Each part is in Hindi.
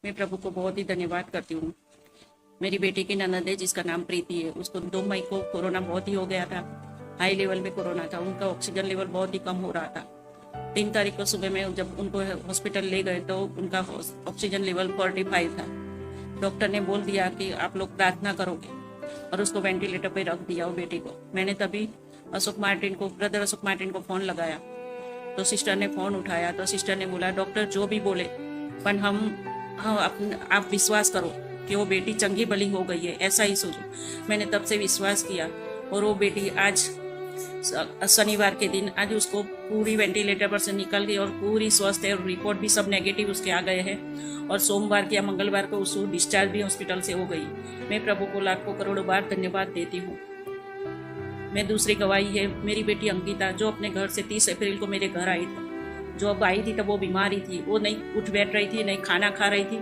मैं प्रभु को बहुत ही धन्यवाद करती हूँ। मेरी बेटी की ननद है जिसका नाम प्रीति है, उसको 2 मई को कोरोना बहुत ही हो गया था, हाई लेवल पे कोरोना था, उनका ऑक्सीजन लेवल बहुत ही कम हो रहा था। 3 तारीख को सुबह में जब उनको हॉस्पिटल ले गए तो उनका ऑक्सीजन लेवल 45 था। डॉक्टर ने बोल दिया कि आप लोग प्रार्थना करोगे और उसको वेंटिलेटर पे रख दिया वो बेटी को। मैंने तभी ब्रदर अशोक मार्टिन को फ़ोन लगाया तो सिस्टर ने फ़ोन उठाया तो सिस्टर ने बोला डॉक्टर जो भी बोले पर आप विश्वास करो कि वो बेटी चंगी भली हो गई है, ऐसा ही सोचो। मैंने तब से विश्वास किया और वो बेटी आज शनिवार के दिन आज उसको पूरी वेंटिलेटर पर से निकल गई और पूरी स्वस्थ है और रिपोर्ट भी सब नेगेटिव उसके आ गए हैं और सोमवार या मंगलवार को उसको डिस्चार्ज भी हॉस्पिटल से हो गई। मैं प्रभु को लाखों करोड़ों बार धन्यवाद देती हूँ। मैं दूसरी गवाही है मेरी बेटी अंकिता जो अपने घर से 30 अप्रैल को मेरे घर आई थी। जो अब आई थी तब वो बीमारी थी, वो नहीं उठ बैठ रही थी, नहीं खाना खा रही थी,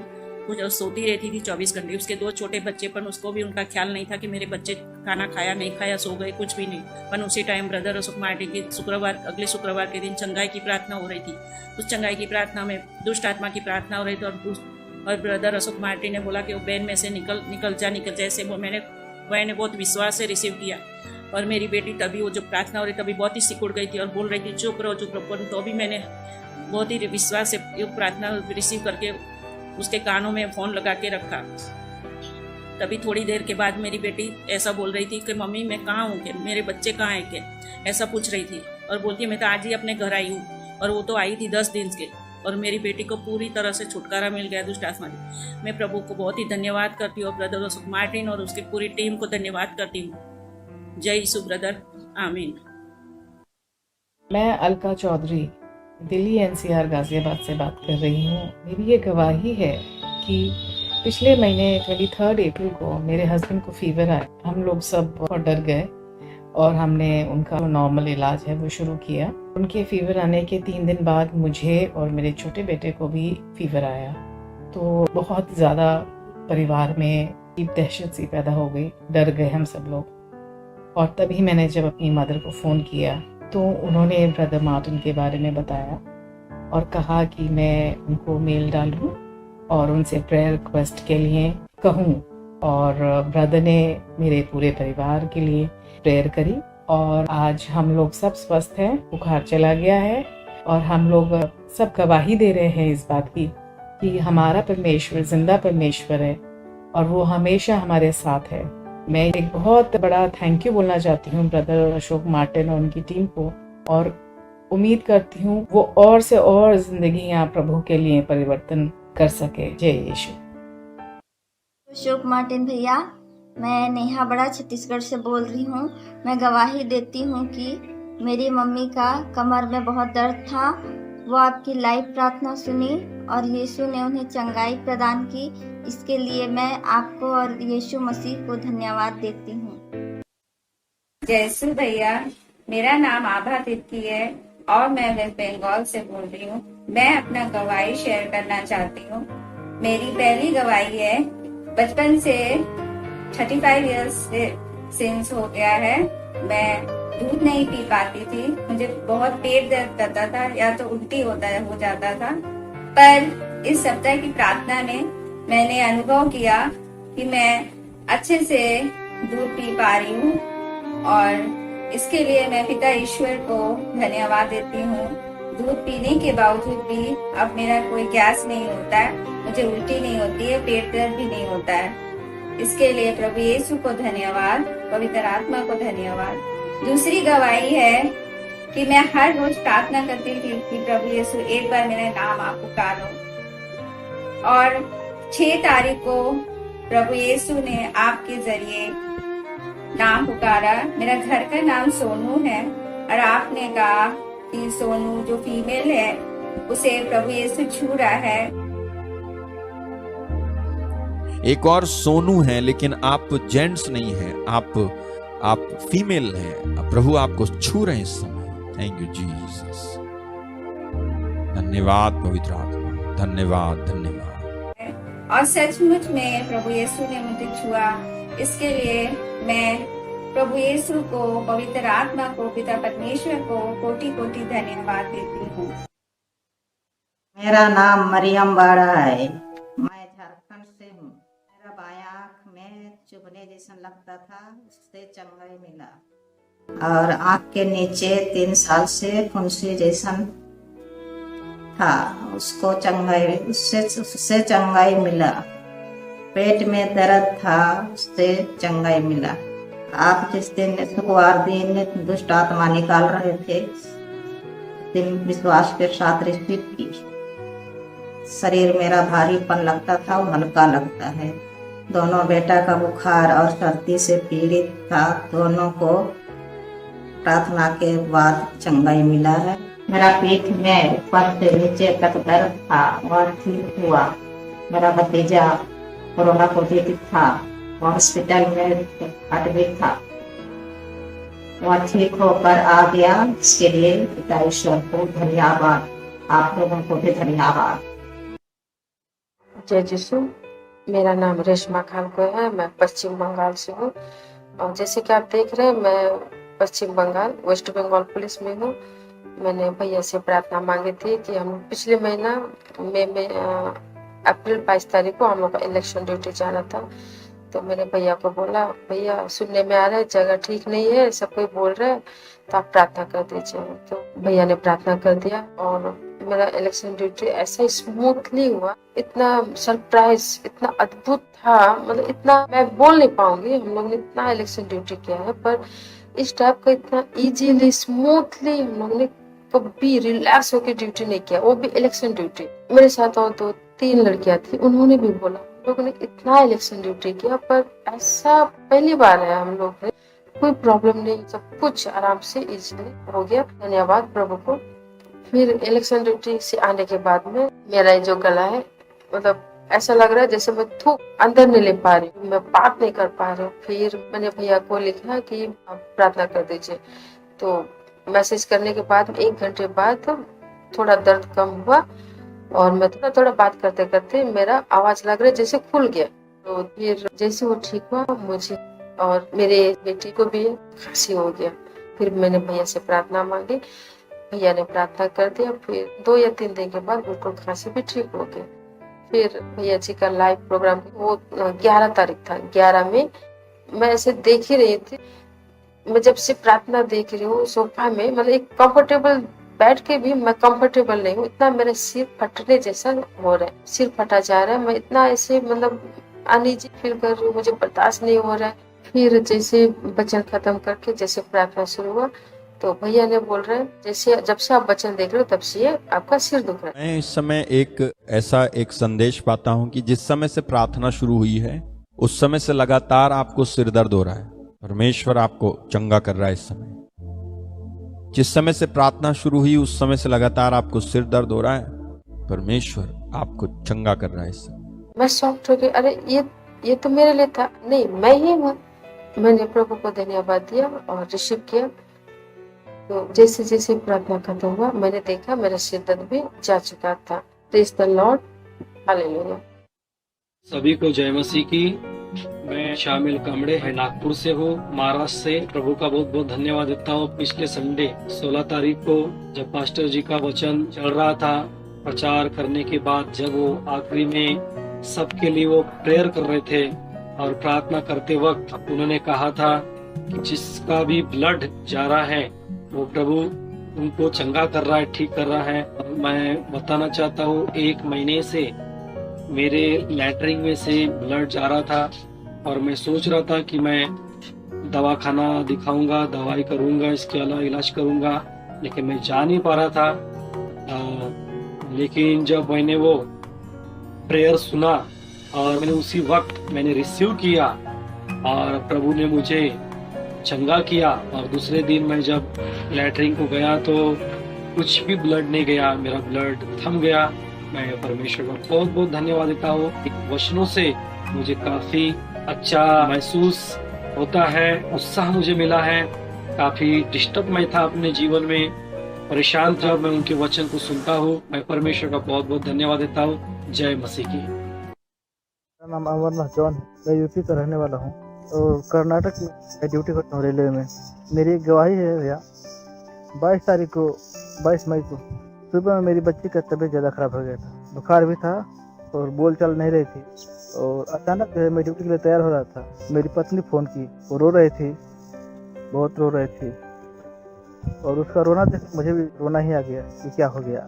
कुछ सोती रहती थी 24 घंटे। उसके 2 छोटे बच्चे पर उसको भी उनका ख्याल नहीं था कि मेरे बच्चे खाना खाया नहीं खाया, सो गए, कुछ भी नहीं। पर उसी टाइम ब्रदर अशोक मार्टिन की अगले शुक्रवार के दिन चंगाई की प्रार्थना हो रही थी। उस चंगाई की प्रार्थना में दुष्ट आत्मा की प्रार्थना हो रही थी और ब्रदर अशोक मार्टिन ने बोला कि वो बैन में से निकल जा ऐसे मैंने बहुत विश्वास से रिसीव किया। और मेरी बेटी तभी वो जो प्रार्थना हो रही तभी बहुत ही सिकुड़ गई थी और बोल रही थी चुप रहो। तो भी मैंने बहुत ही विश्वास से प्रार्थना रिसीव करके उसके कानों में फ़ोन लगा के रखा। तभी थोड़ी देर के बाद मेरी बेटी ऐसा बोल रही थी कि मम्मी मैं कहाँ हूँ, के मेरे बच्चे कहाँ हैं, के ऐसा पूछ रही थी और बोलती मैं तो आज ही अपने घर आई हूँ। और वो तो आई थी 10 दिन के और मेरी बेटी को पूरी तरह से छुटकारा मिल गया दुष्ट आत्मा से। मैं प्रभु को बहुत ही धन्यवाद करती हूँ, ब्रदर अशोक मार्टिन और उसकी पूरी टीम को धन्यवाद करती हूँ। जय यीशु ब्रदर, आमीन। मैं अलका चौधरी दिल्ली एनसीआर गाजियाबाद से बात कर रही हूँ। मेरी ये गवाही है कि पिछले महीने 23 अप्रैल को मेरे हस्बैंड को फीवर आया। हम लोग सब डर गए और हमने उनका नॉर्मल इलाज है वो शुरू किया। उनके फीवर आने के 3 दिन बाद मुझे और मेरे छोटे बेटे को भी फीवर आया तो बहुत ज़्यादा परिवार में दहशत सी पैदा हो गई, डर गए हम सब लोग। और तभी मैंने जब अपनी मदर को फ़ोन किया तो उन्होंने ब्रदर मार्टिन के बारे में बताया और कहा कि मैं उनको मेल डालूं और उनसे प्रेयर रिक्वेस्ट के लिए कहूं। और ब्रदर ने मेरे पूरे परिवार के लिए प्रेयर करी और आज हम लोग सब स्वस्थ हैं, बुखार चला गया है और हम लोग सब गवाही दे रहे हैं इस बात की कि हमारा परमेश्वर जिंदा परमेश्वर है और वो हमेशा हमारे साथ है। मैं एक बहुत बड़ा थैंक यू बोलना चाहती हूँ ब्रदर अशोक मार्टिन और उनकी टीम को और उम्मीद करती हूँ वो और से और जिंदगियां प्रभु के लिए परिवर्तन कर सके। जय यीशु। अशोक मार्टिन भैया, मैं नेहा बड़ा छत्तीसगढ़ से बोल रही हूँ। मैं गवाही देती हूँ कि मेरी मम्मी का कमर में बहुत दर्द था, वो आपकी लाइव प्रार्थना सुनी और यीशु ने उन्हें चंगाई प्रदान की। इसके लिए मैं आपको और यीशु मसीह को धन्यवाद देती हूँ। जयसु भैया, मेरा नाम आभा तिर्की है और मैं वेस्ट बंगाल से बोल रही हूँ। मैं अपना गवाही शेयर करना चाहती हूँ। मेरी पहली गवाही है, बचपन से 35 इयर्स सिंस हो गया है, मैं दूध नहीं पी पाती थी। मुझे बहुत पेट दर्द करता था या तो उल्टी हो जाता था। पर इस सप्ताह की प्रार्थना में मैंने अनुभव किया कि मैं अच्छे से दूध पी पा रही हूँ और इसके लिए मैं पिता ईश्वर को धन्यवाद देती हूँ। दूध पीने के बावजूद भी अब मेरा कोई गैस नहीं होता है, मुझे उल्टी नहीं होती है, पेट दर्द भी नहीं होता है। इसके लिए प्रभु यीशु को धन्यवाद, पवित्र आत्मा को धन्यवाद। दूसरी गवाही है कि मैं हर रोज प्रार्थना करती थी कि प्रभु यीशु एक बार मेरा नाम आप पुकारो और 6 तारीख को प्रभु यीशु ने आपके जरिए नाम पुकारा। मेरा घर का नाम सोनू है और आपने कहा कि सोनू जो फीमेल है उसे प्रभु यीशु छू रहा है। एक और सोनू है लेकिन आप जेंट्स नहीं हैं, आप फीमेल हैं। प्रभु आपको छू रहे हैं इस समय। Thank you Jesus. धन्यवाद पवित्र आत्मा, धन्यवाद धन्यवाद। और सचमुच में प्रभु यीशु ने मुझे छुआ। इसके लिए मैं प्रभु यीशु को, पवित्र आत्मा को, पिता परमेश्वर को कोटि कोटि धन्यवाद देती हूँ। मेरा नाम मरियम बाड़ा है। मैं चुभने जैसा लगता था, उससे चंगाई मिला। और आँख के नीचे 3 साल से फुंसी जैसा था, उससे चंगाई मिला। पेट में दर्द था, उससे चंगाई मिला। आप जिस दिन शुक्रवार दिन दुष्ट आत्मा निकाल रहे थे, उस दिन विश्वास के साथ रिसीव की। शरीर मेरा भारीपन लगता था, वो हल्का लगता है। दोनों बेटा का बुखार और सर्दी से पीड़ित था, दोनों को प्रार्थना के बाद चंगाई मिला है। मेरा पीठ में ऊपर से नीचे तक दर्द था, वह ठीक हुआ। मेरा भतीजा कोरोना पॉजिटिव था, वह हॉस्पिटल में एडमिट था, वह ठीक होकर आ गया। इसके लिए पिता ईश्वर को धन्यवाद, आप लोगों को भी धन्यवाद। जय यीशु। मेरा नाम रेशमा खानको है, मैं पश्चिम बंगाल से हूँ। और जैसे कि आप देख रहे हैं, मैं पश्चिम बंगाल वेस्ट बंगाल पुलिस में हूँ। मैंने भैया से प्रार्थना मांगी थी कि हम पिछले महीना मई में अप्रैल 22 तारीख को हम लोग का इलेक्शन ड्यूटी जाना था। तो मैंने भैया को बोला, भैया सुनने में आ रहा है जगह ठीक नहीं है, सब कोई बोल रहा है, तो आप प्रार्थना कर दीजिए। तो भैया ने प्रार्थना कर दिया और मेरा इलेक्शन ड्यूटी ऐसा स्मूथली हुआ, इतना सरप्राइज, इतना अद्भुत था, मतलब इतना मैं बोल नहीं पाऊंगी। हम लोग ने इतना इलेक्शन ड्यूटी किया है, पर इस टाइप का इतना इजीली स्मूथली हम लोग ने कभी रिलैक्स होकर ड्यूटी नहीं किया, वो भी इलेक्शन ड्यूटी। मेरे साथ और 2-3 लड़कियां थी, उन्होंने भी बोला लोगों ने इतना इलेक्शन ड्यूटी किया, पर ऐसा पहली बार है हम लोग ने। कोई प्रॉब्लम नहीं, सब कुछ आराम से इजीली हो गया। धन्यवाद प्रभु को। फिर इलेक्शन ड्यूटी से आने के बाद में मेरा जो गला है, मतलब ऐसा लग रहा है जैसे मैं थूक अंदर नहीं ले पा रही हूँ, मैं बात नहीं कर पा रही हूँ। फिर मैंने भैया को लिखा कि आप प्रार्थना कर दीजिए। तो मैसेज करने के बाद 1 घंटे बाद थोड़ा दर्द कम हुआ और मैं थोड़ा बात करते करते मेरा आवाज लग रहा है जैसे खुल गया। तो फिर जैसे वो ठीक हुआ, मुझे और मेरे बेटी को भी खांसी हो गया। फिर मैंने भैया से प्रार्थना मांगी, भैया ने प्रार्थना कर दिया। फिर 2 या 3 दिन के बाद बिल्कुल खांसी भी ठीक हो गई। फिर भैया जी का लाइव प्रोग्राम वो 11 तारीख था, 11 में मैं ऐसे देख ही रही थी। मैं जब से प्रार्थना देख रही हूँ सोफा में, मतलब एक कंफर्टेबल बैठ के भी मैं कंफर्टेबल नहीं हूँ, इतना मेरा सिर फटने जैसा हो रहा है, सिर फटा जा रहा है। मैं इतना ऐसे मतलब अनईजी फील कर रही हूँ, मुझे बर्दाश्त नहीं हो रहा है। फिर जैसे वचन खत्म करके जैसे प्रार्थना शुरू हुआ, तो भैया ने बोल रहे हैं जैसे जब से आप वचन देख रहे हो तब से आपका सिर दुख रहा है। मैं इस समय एक संदेश पाता हूं कि जिस समय से प्रार्थना शुरू हुई है उस समय से लगातार आपको सिर दर्द हो रहा है। परमेश्वर आपको चंगा कर रहा है। इस समय जिस समय से प्रार्थना शुरू हुई उस समय से लगातार आपको सिर दर्द हो रहा है। परमेश्वर आपको चंगा कर रहा है। इस समय मैं शॉक्ड हो गई, अरे ये तो मेरे लिए था, नहीं मैं ही हूँ। मैंने प्रभु को धन्यवाद दिया और रिसीव किया। तो जैसे जैसे प्रार्थना खत्म हुआ, मैंने देखा मेरा सिर दर्द भी जा चुका था। Praise the Lord, hallelujah. सभी को जय मसीह की। मैं शामिल कामड़े है नागपुर से हूँ, महाराष्ट्र से। प्रभु का बहुत बहुत धन्यवाद देता हूँ। पिछले संडे 16 तारीख को जब पास्टर जी का वचन चल रहा था, प्रचार करने के बाद जब वो आखिरी में सबके लिए वो प्रेयर कर रहे थे और प्रार्थना करते वक्त उन्होंने कहा था कि जिसका भी ब्लड जा रहा है वो प्रभु उनको चंगा कर रहा है, ठीक कर रहा है। और मैं बताना चाहता हूँ 1 महीने से मेरे लैटरिन में से ब्लड जा रहा था और मैं सोच रहा था कि मैं दवाखाना दिखाऊंगा, दवाई करूंगा, इसके अलावा इलाज करूंगा, लेकिन मैं जा नहीं पा रहा था। लेकिन जब मैंने वो प्रेयर सुना और मैंने उसी वक्त मैंने रिसीव किया और प्रभु ने मुझे चंगा किया। और दूसरे दिन मैं जब लैटरिन को गया तो कुछ भी ब्लड नहीं गया, मेरा ब्लड थम गया। मैं परमेश्वर का बहुत बहुत धन्यवाद देता हूँ। वचनों से मुझे काफी अच्छा महसूस होता है, उत्साह मुझे मिला है। काफी डिस्टर्ब मैं था अपने जीवन में, परेशान था। मैं उनके वचन को सुनता हूँ। मैं परमेश्वर का बहुत बहुत धन्यवाद देता हूँ। जय मसीह की। मेरा नाम अमरनाथ जॉन है, मैं यूपी का रहने वाला हूँ और कर्नाटक में मैं ड्यूटी करता हूँ रेलवे में। मेरी एक गवाही है भैया। 22 मई को सुबह में मेरी बच्ची का तबीयत ज़्यादा ख़राब हो गया था, बुखार भी था और बोल चाल नहीं रही थी। और अचानक जो है मैं ड्यूटी के लिए तैयार हो रहा था, मेरी पत्नी फ़ोन की, वो रो रही थी, बहुत रो रही थी। और उसका रोना देख मुझे भी रोना ही आ गया कि क्या हो गया।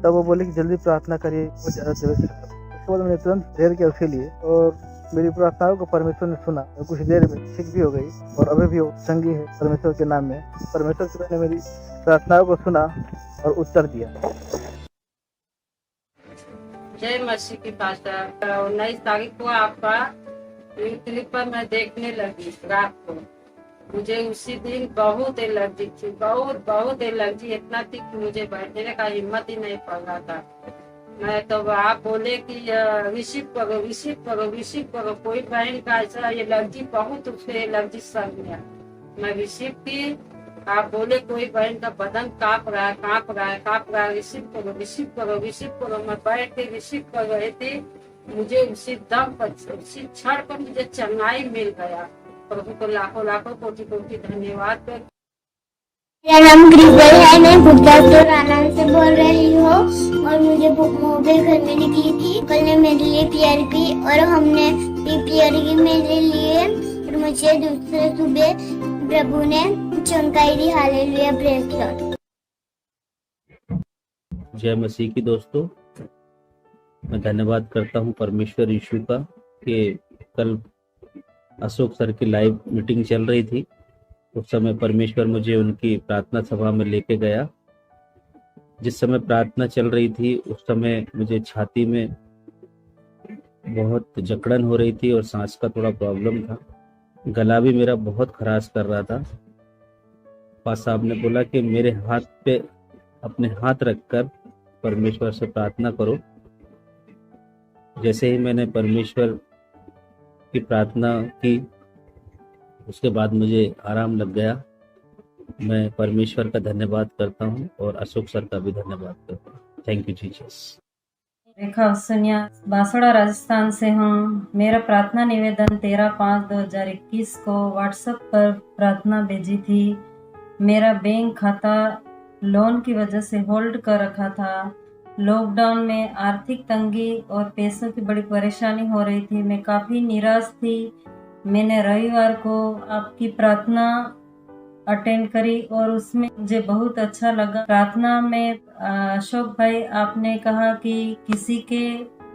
तब वो बोली कि जल्दी प्रार्थना करिए, वो ज़्यादा देर से। उसके बाद मैंने तुरंत प्रेयर किया उसके लिए और मेरी प्रार्थनाओं को परमेश्वर ने सुना और कुछ देर में ठीक भी हो गई और अभी भी वो संगी है परमेश्वर के नाम में। परमेश्वर की ने मेरी प्रार्थनाओं को सुना और उत्तर दिया। जय मसीह की पास्टर। 19 तारीख को आपका क्लिप पर मैं देखने लगी रात को। मुझे उसी दिन बहुत एलर्जी थी, बहुत एलर्जी, इतना थी कि मुझे बैठने का हिम्मत ही नहीं पड़ रहा था। मैं तो आप बोले कि रिसीव करो। कोई बहन का ऐसा एलर्जी बहुत, उससे एलर्जी सर गया। मैं रिसीव की, आप बोले कोई बहन का बदन कांप रहा है, रिसीव करो। मैं बैठ के रिसीव कर रहे थे, मुझे उसी दम पर, उसी क्षण पर मुझे चंगाई मिल गया। प्रभु को लाखों कोटि धन्यवाद। मेरा नाम ग्रिगल है, मैं गुरदासपुर आनंद से बोल रही हूँ और मुझे मोबाइल खरीदने की थी। कल ने मेरे लिए प्रेयर की और हमने प्रेयर की मेरे लिए और मुझे दूसरे सुबह प्रभु ने चंगाई दी। Hallelujah, praise Lord. जय मसीह की दोस्तों, मैं धन्यवाद करता हूँ परमेश्वर यीशु का कि कल अशोक सर की लाइव मीटिंग चल रही थी। उस समय परमेश्वर मुझे उनकी प्रार्थना सभा में लेके गया। जिस समय प्रार्थना चल रही थी उस समय मुझे छाती में बहुत जकड़न हो रही थी और सांस का थोड़ा प्रॉब्लम था। गला भी मेरा बहुत खराश कर रहा था। पास साहब ने बोला कि मेरे हाथ पे अपने हाथ रखकर परमेश्वर से प्रार्थना करो। जैसे ही मैंने परमेश्वर की प्रार्थना की उसके बाद मुझे आराम लग गया। मैं परमेश्वर का धन्यवाद करता हूँ और अशोक सर का भी धन्यवाद करता हूँ। Thank you Jesus. Rekha Sonia Banswara Rajasthan से हूँ। मेरा प्रार्थना निवेदन 13/5/2021 को व्हाट्सएप पर प्रार्थना भेजी थी। मेरा बैंक खाता लोन की वजह से होल्ड कर रखा था। लॉकडाउन में आर्थिक तंगी और पैसों की बड़ी परेशानी हो रही थी। मैं काफ़ी निराश थी। मैंने रविवार को आपकी प्रार्थना अटेंड करी और उसमें मुझे बहुत अच्छा लगा। प्रार्थना में अशोक भाई आपने कहा कि किसी के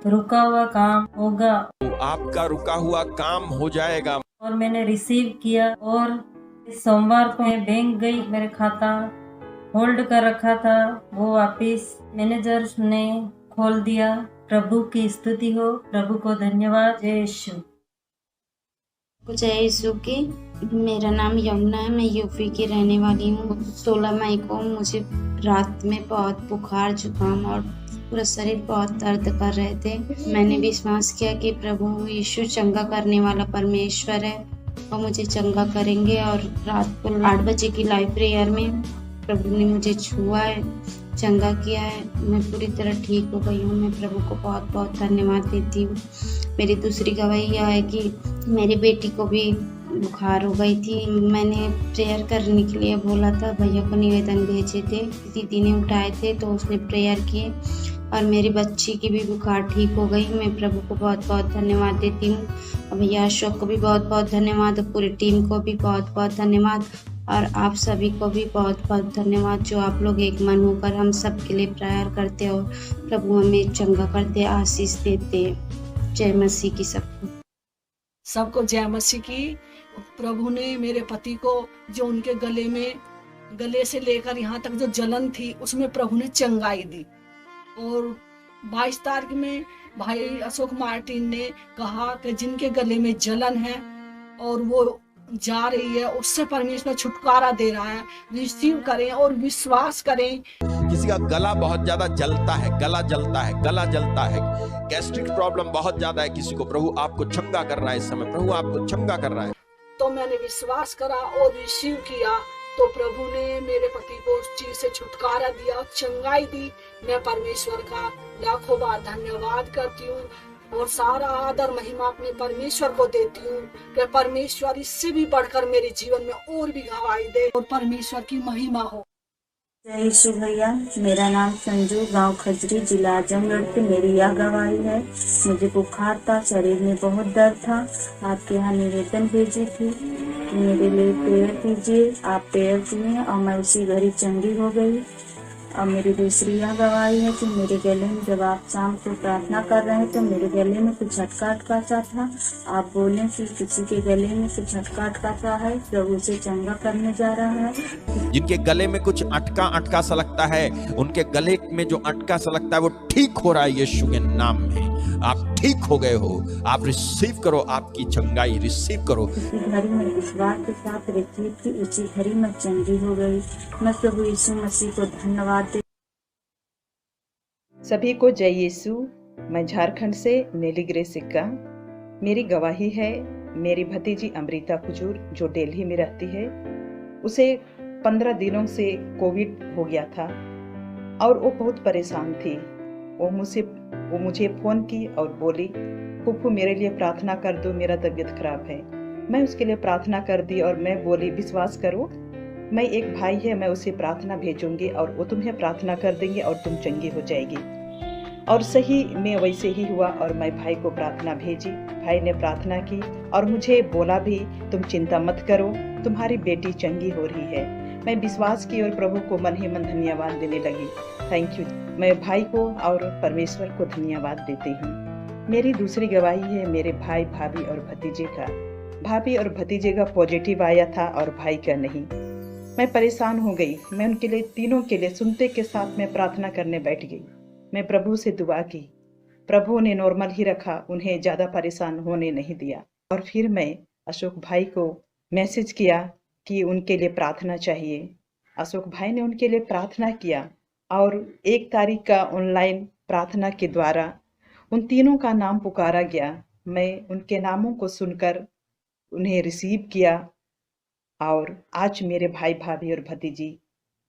रुका हुआ काम होगा, तो आपका रुका हुआ काम हो जाएगा। और मैंने रिसीव किया और सोमवार को मैं बैंक गई। मेरे खाता होल्ड कर रखा था, वो वापिस मैनेजर ने खोल दिया। प्रभु की स्तुति हो, प्रभु को धन्यवाद। जय यीशु। जय यीशु की। मेरा नाम यमुना है, मैं यूपी की रहने वाली हूँ। 16 मई को मुझे रात में बहुत बुखार, जुकाम और पूरा शरीर बहुत दर्द कर रहे थे। मैंने विश्वास किया कि प्रभु यीशु चंगा करने वाला परमेश्वर है और मुझे चंगा करेंगे। और रात को 8 बजे की लाइव प्रेयर में प्रभु ने मुझे छुआ है, चंगा किया है। मैं पूरी तरह ठीक हो गई हूँ। मैं प्रभु को बहुत बहुत धन्यवाद देती हूँ। मेरी दूसरी गवाही यह है कि मेरी बेटी को भी बुखार हो गई थी। मैंने प्रेयर करने के लिए बोला था, भैया को निवेदन भेजे थे, दीदी ने उठाए थे तो उसने प्रेयर किए और मेरी बच्ची की भी बुखार ठीक हो गई। मैं प्रभु को बहुत बहुत धन्यवाद देती हूँ। और भैया अशोक को भी बहुत बहुत धन्यवाद और पूरी टीम को भी बहुत बहुत धन्यवाद और आप सभी को भी बहुत बहुत धन्यवाद जो आप लोग एक मन होकर हम सब के लिए प्रेयर करते हो। प्रभु हमें चंगा करते, आशीष देते। जय मसीह की सबको जय मसीह की। प्रभु ने मेरे पति को जो उनके गले से लेकर यहाँ तक जो जलन थी उसमें प्रभु ने चंगाई दी। और 22 तारीख में भाई अशोक मार्टिन ने कहा कि जिनके गले में जलन है और वो जा रही है, उससे परमेश्वर छुटकारा दे रहा है। रिसीव करें और विश्वास करें। किसी का गला बहुत ज्यादा जलता है, गला जलता है, गैस्ट्रिक प्रॉब्लम बहुत ज्यादा है किसी को, प्रभु आपको चंगा कर रहा है इस समय, प्रभु आपको चंगा कर रहा है। तो मैंने विश्वास करा और रिसीव किया तो प्रभु ने मेरे पति को उस चीज से छुटकारा दिया, चंगाई दी। मैं परमेश्वर का लाखों बार धन्यवाद करती हूँ और सारा आदर महिमा अपने परमेश्वर को देती हूँ कि परमेश्वर इससे भी बढ़कर मेरे जीवन में और भी गवाही दे और परमेश्वर की महिमा हो। जय यीशु भैया, मेरा नाम संजू, गांव खजरी, जिला आजमगढ़ से मेरी यह गवाही है। मुझे बुखार था, शरीर में बहुत दर्द था। आपके यहाँ निवेदन भेजी थी कि मेरे लिए प्रेयर कीजिए। आप प्रेयर किए और मैं उसी घड़ी चंगी हो गई। और मेरी दूसरी यह गवाही है कि मेरे गले में जब आप शाम को प्रार्थना कर रहे हैं तो मेरे गले में कुछ अटका सा था। आप बोले कि किसी के गले में कुछ अटका सा है, प्रभु उसे चंगा करने जा रहा है। जिनके गले में कुछ अटका सा लगता है, उनके गले में जो अटका सा लगता है वो ठीक हो रहा है यीशु के नाम में। आप ठीक हो गए हो। आप रिसीव करो, आपकी चंगाई रिसीव करो। उसी घड़ी में विश्वास के साथ रिसीव की, उसी घड़ी में चंगी हो गई। मैं प्रभु यीशु मसीह को धन्यवाद दे। सभी को जय यीशु। मैं झारखंड से नेली ग्रे सिक्का। मेरी गवाही है, मेरी भतीजी अमृता कुजूर जो दिल्ली में रहती है, उसे 15 दिनों से कोविड हो गया था और वो बहुत परेशान थी। वो मुझे फ़ोन की और बोली, फूफू मेरे लिए प्रार्थना कर दो, मेरा तबीयत खराब है। मैं उसके लिए प्रार्थना कर दी और मैं बोली, विश्वास करो, मैं एक भाई है, मैं उसे प्रार्थना भेजूंगी और वो तुम्हें प्रार्थना कर देंगे और तुम चंगी हो जाएगी। और सही में वैसे ही हुआ और मैं भाई को प्रार्थना भेजी। भाई ने प्रार्थना की और मुझे बोला भी, तुम चिंता मत करो, तुम्हारी बेटी चंगी हो रही है। मैं विश्वास की और प्रभु को मन ही मन धन्यवाद देने लगी। Thank you. मैं भाई को और परमेश्वर को धन्यवाद देती हूँ। मेरी दूसरी गवाही है मेरे भाई, भाभी और भतीजे का। भाभी और भतीजे का पॉजिटिव आया था और भाई का नहीं। मैं परेशान हो गई। मैं उनके लिए, तीनों के लिए सुनते के साथ मैं प्रार्थना करने बैठ गई। मैं प्रभु से दुआ की, प्रभु ने नॉर्मल ही रखा, उन्हें ज़्यादा परेशान होने नहीं दिया। और फिर मैं अशोक भाई को मैसेज किया कि उनके लिए प्रार्थना चाहिए। अशोक भाई ने उनके लिए प्रार्थना किया और 1 तारीख का ऑनलाइन प्रार्थना के द्वारा उन तीनों का नाम पुकारा गया। मैं उनके नामों को सुनकर उन्हें रिसीव किया और आज मेरे भाई, भाभी और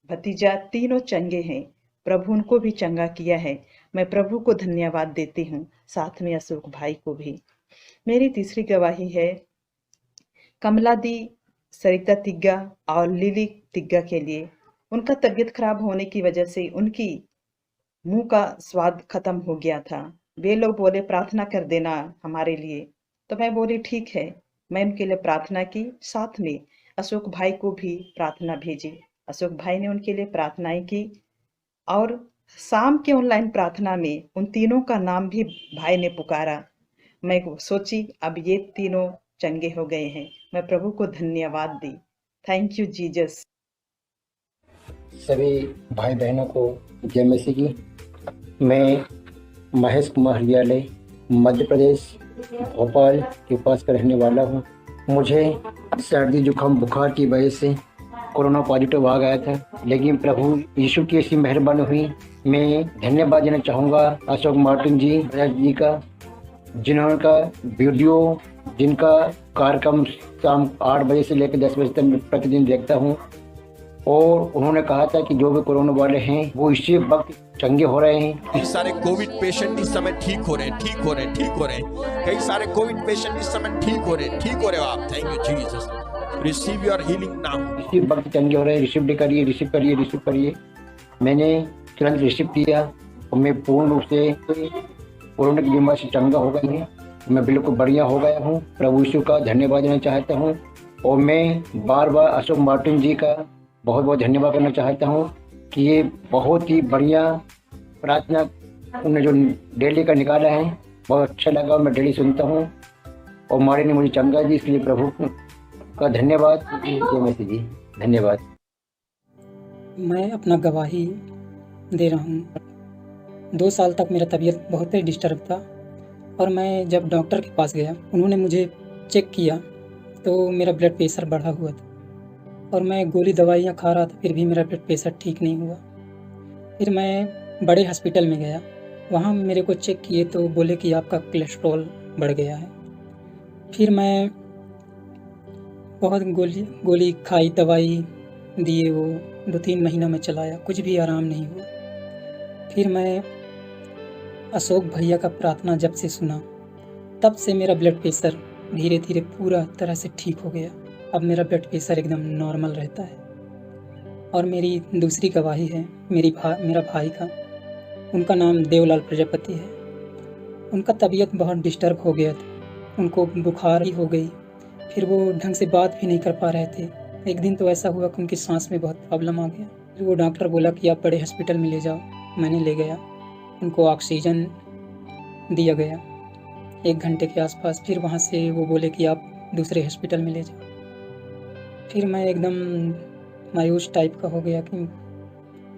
भतीजा तीनों चंगे हैं। प्रभु उनको भी चंगा किया है। मैं प्रभु को धन्यवाद देती हूँ, साथ में अशोक भाई को भी। मेरी तीसरी गवाही है कमला दी, सरिता तिग्गा और लिली तिग्गा के लिए। उनका तबीयत खराब होने की वजह से उनकी मुंह का स्वाद खत्म हो गया था। वे लोग बोले प्रार्थना कर देना हमारे लिए, तो मैं बोली ठीक है। मैं उनके लिए प्रार्थना की, साथ में अशोक भाई को भी प्रार्थना भेजी। अशोक भाई ने उनके लिए प्रार्थनाएं की और शाम के ऑनलाइन प्रार्थना में उन तीनों का नाम भी भाई ने पुकारा। मैं सोची अब ये तीनों चंगे हो गए हैं। मैं प्रभु को धन्यवाद दी। Thank you Jesus. सभी भाई बहनों को जय मसीह की। मैं महेश कुमार हरियाले, मध्य प्रदेश भोपाल के पास का रहने वाला हूँ। मुझे सर्दी जुकाम बुखार की वजह से कोरोना पॉजिटिव आ गया था, लेकिन प्रभु यीशु की ऐसी मेहरबानी हुई। मैं धन्यवाद देना चाहूँगा अशोक मार्टिन जी का, जिन्होंने का वीडियो, जिनका कार्यक्रम शाम 8 बजे से लेकर 10 बजे तक मैं प्रतिदिन देखता हूँ। और उन्होंने कहा था कि जो भी कोरोना वाले हैं वो इसी वक्त चंगे हो रहे हैं। कई सारे कोविड पेशेंट इस समय ठीक हो रहे हैं। कई सारे कोविड पेशेंट इस समय ठीक हो रहे हो आप। Thank you Jesus. Receive your healing now. इसी वक्त चंगे हो रहे हैं। रिसीव करिए। मैंने तुरंत रिसीव किया और मैं पूर्ण रूप से कोरोना की बीमारी से चंगा हो गई हूँ। मैं बिल्कुल बढ़िया हो गया हूँ। प्रभु यीशु का धन्यवाद देना चाहता हूँ और मैं बार बार अशोक मार्टिन जी का बहुत बहुत धन्यवाद करना चाहता हूँ कि ये बहुत ही बढ़िया प्रार्थना उन्होंने जो डेली का निकाला है, बहुत अच्छा लगा। मैं डेली सुनता हूँ और मारे ने मुझे चंगा दी, इसलिए प्रभु का धन्यवाद। जय मसीह जी, धन्यवाद। मैं अपना गवाही दे रहा हूँ। 2 साल तक मेरा तबीयत बहुत ही डिस्टर्ब था और मैं जब डॉक्टर के पास गया, उन्होंने मुझे चेक किया तो मेरा ब्लड प्रेशर बढ़ा हुआ था और मैं गोली दवाइयाँ खा रहा था, फिर भी मेरा ब्लड प्रेशर ठीक नहीं हुआ। फिर मैं बड़े हॉस्पिटल में गया, वहाँ मेरे को चेक किए तो बोले कि आपका कोलेस्ट्रॉल बढ़ गया है। फिर मैं बहुत गोली खाई, दवाई दिए, वो 2-3 महीनों में चलाया, कुछ भी आराम नहीं हुआ। फिर मैं अशोक भैया का प्रार्थना जब से सुना, तब से मेरा ब्लड प्रेशर धीरे धीरे पूरा तरह से ठीक हो गया। अब मेरा ब्लड प्रेशर एकदम नॉर्मल रहता है और मेरी दूसरी गवाही है मेरा भाई का। उनका नाम देवलाल प्रजापति है। उनका तबीयत बहुत डिस्टर्ब हो गया था, उनको बुखार ही हो गई, फिर वो ढंग से बात भी नहीं कर पा रहे थे। एक दिन तो ऐसा हुआ कि उनकी सांस में बहुत प्रॉब्लम आ गया। फिर वो डॉक्टर बोला कि आप बड़े हॉस्पिटल में ले जाओ। मैंने ले गया, उनको ऑक्सीजन दिया गया 1 घंटे के आसपास। फिर वहाँ से वो बोले कि आप दूसरे हॉस्पिटल में ले जाओ। फिर मैं एकदम मायूस टाइप का हो गया कि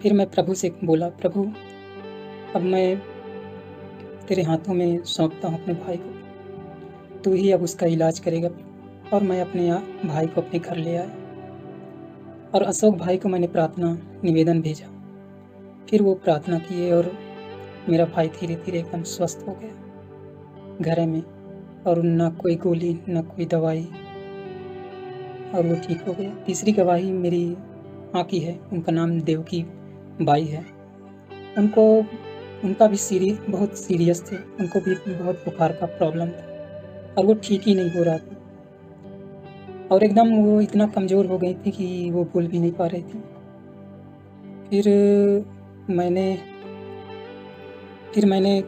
फिर मैं प्रभु से बोला, प्रभु अब मैं तेरे हाथों में सौंपता हूँ अपने भाई को, तू ही अब उसका इलाज करेगा। और मैं अपने भाई को अपने घर ले आया और अशोक भाई को मैंने प्रार्थना निवेदन भेजा। फिर वो प्रार्थना किए और मेरा भाई धीरे धीरे एकदम स्वस्थ हो गया घर में, और ना कोई गोली ना कोई दवाई, और वो ठीक हो गया। तीसरी गवाही मेरी माँ की है, उनका नाम देवकी बाई है। उनका भी बहुत सीरियस थे, उनको भी बहुत बुखार का प्रॉब्लम था और वो ठीक ही नहीं हो रहा था, और एकदम वो इतना कमज़ोर हो गई थी कि वो बोल भी नहीं पा रही थी। फिर मैंने